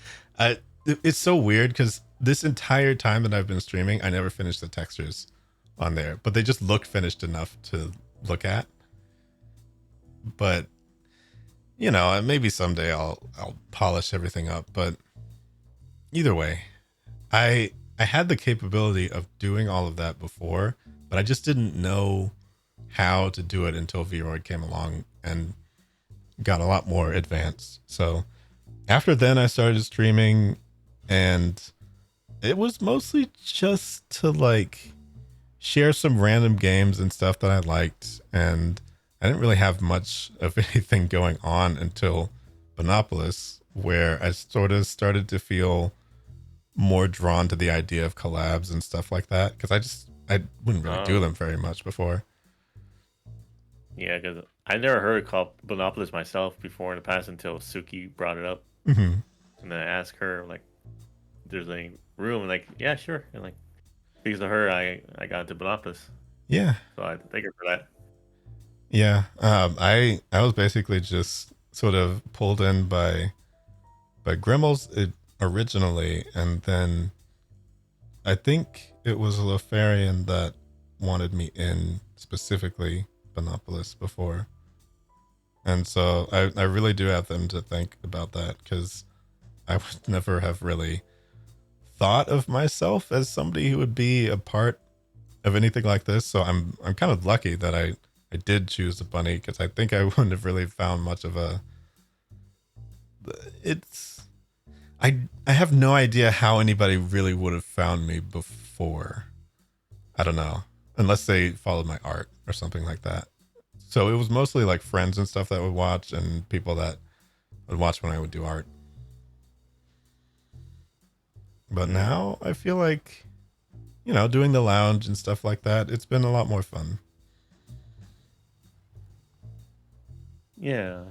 Speaker 1: it's so weird because this entire time that I've been streaming, I never finished the textures on there, but they just look finished enough to look at. But maybe someday I'll polish everything up. But either way, I had the capability of doing all of that before, but I just didn't know how to do it until Vroid came along and got a lot more advanced. So after then, I started streaming, and it was mostly just to like share some random games and stuff that I liked, and I didn't really have much of anything going on until Bunopolis, where I sort of started to feel more drawn to the idea of collabs and stuff like that, because I wouldn't really do
Speaker 2: Oh,
Speaker 1: them very much before.
Speaker 2: yeah, because I never heard called Bunopolis myself before in the past until Suki brought it up,
Speaker 1: Hmm.
Speaker 2: and then I asked her like, "There's a room?" Like, yeah, sure. And like, because of her, I got into Bunopolis.
Speaker 1: Yeah.
Speaker 2: So I thank her for that.
Speaker 1: Yeah. I was basically just sort of pulled in by Grimmels originally, and then I think it was Lothaриan that wanted me in specifically Bunopolis before. And so I really do have them to thank about that, because I would never have really thought of myself as somebody who would be a part of anything like this. So I'm kind of lucky that I did choose a bunny, because I think I wouldn't have really found much of a. It's I have no idea how anybody really would have found me before. I don't know, unless they followed my art or something like that. So it was mostly like friends and stuff that would watch, and people that would watch when I would do art. But now I feel like, doing the lounge and stuff like that, it's been a lot more fun.
Speaker 2: Yeah,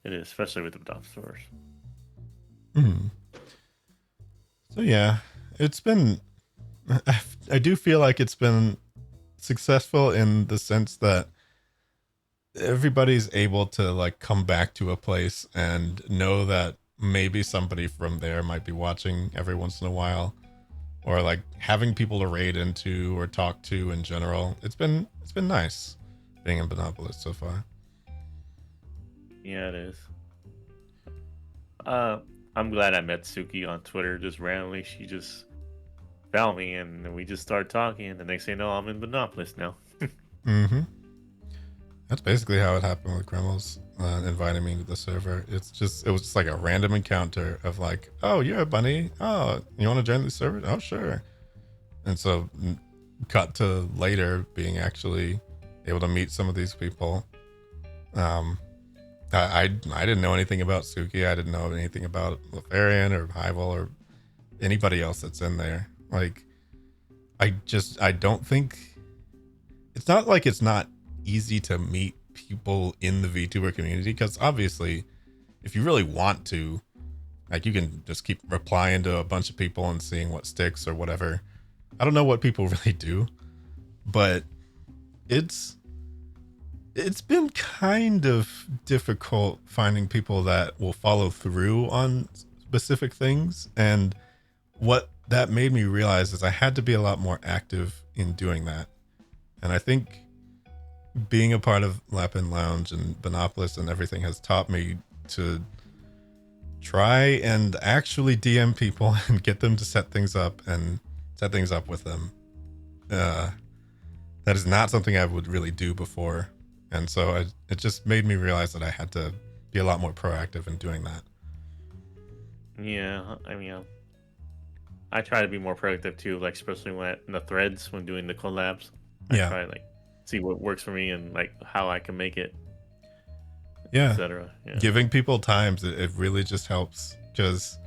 Speaker 2: it is, especially with the top stores.
Speaker 1: Hmm. So yeah, it's been. I do feel like it's been successful in the sense that everybody's able to like come back to a place and know that maybe somebody from there might be watching every once in a while, or like having people to raid into or talk to in general. It's been nice being in Bunopolis so far.
Speaker 2: Yeah, it is. Uh, I'm glad I met Suki on Twitter just randomly. She just found me, and we just started talking. And the next thing you know, I'm in Monopolis now.
Speaker 1: Mm-hmm. That's basically how it happened with Gremmels inviting me to the server. It was just like a random encounter of like, oh, you're a bunny. Oh, you want to join the server? Oh, sure. And so cut to later being actually able to meet some of these people. Um, I didn't know anything about Suki. I didn't know anything about Lothaриan or Hyvel or anybody else that's in there. Like, I don't think it's not like it's not easy to meet people in the VTuber community, because obviously, if you really want to, like, you can just keep replying to a bunch of people and seeing what sticks or whatever. I don't know what people really do, but it's it's been kind of difficult finding people that will follow through on specific things. And what that made me realize is I had to be a lot more active in doing that. And I think being a part of Lapin Lounge and Bunopolis and everything has taught me to try and actually DM people and get them to set things up and set things up with them. That is not something I would really do before. And so it just made me realize that I had to be a lot more proactive in doing that.
Speaker 2: Yeah, I mean, I try to be more productive too, like especially when in the threads when doing the collabs. I
Speaker 1: Yeah.
Speaker 2: try to like see what works for me and like how I can make it,
Speaker 1: Yeah.
Speaker 2: etc. Yeah.
Speaker 1: Giving people times, it really just helps, because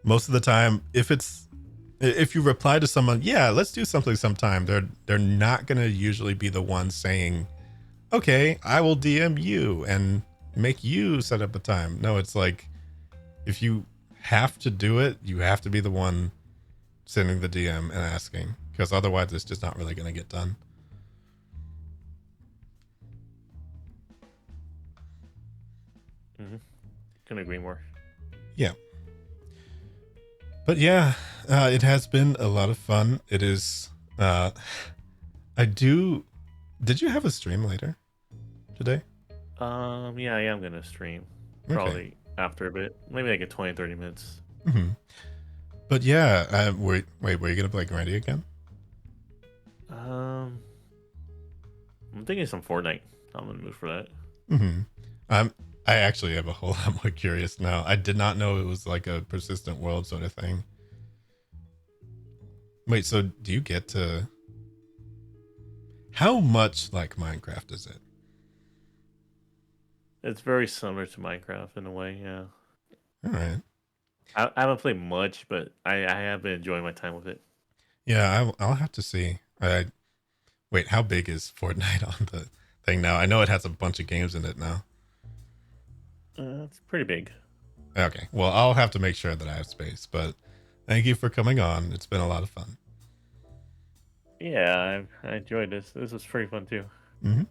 Speaker 1: most of the time, if you reply to someone, yeah, let's do something sometime, they're not gonna usually be the one saying, okay, I will DM you and make you set up a time. No, it's like, if you have to do it, you have to be the one sending the DM and asking, because otherwise it's just not really going to get done.
Speaker 2: Mm-hmm. Couldn't agree more.
Speaker 1: Yeah. But yeah, it has been a lot of fun. It is. Did you have a stream later today?
Speaker 2: Yeah, I am gonna stream probably after a bit, maybe like a 20-30 minutes.
Speaker 1: Mm-hmm. But yeah, were you gonna play Grandy again?
Speaker 2: I'm thinking some Fortnite. I'm in the mood for that.
Speaker 1: Mm-hmm. I actually am a whole lot more curious now. I did not know it was like a persistent world sort of thing. Wait, so do you get to? How much like Minecraft is it?
Speaker 2: It's very similar to Minecraft in a way. Yeah.
Speaker 1: All right.
Speaker 2: I haven't played much, but I have been enjoying my time with it.
Speaker 1: Yeah, I'll have to see. Wait, how big is Fortnite on the thing now? I know it has a bunch of games in it now.
Speaker 2: It's pretty big.
Speaker 1: Okay, well, I'll have to make sure that I have space. But thank you for coming on. It's been a lot of fun.
Speaker 2: Yeah, I enjoyed this. This was pretty fun too.
Speaker 1: Hmm.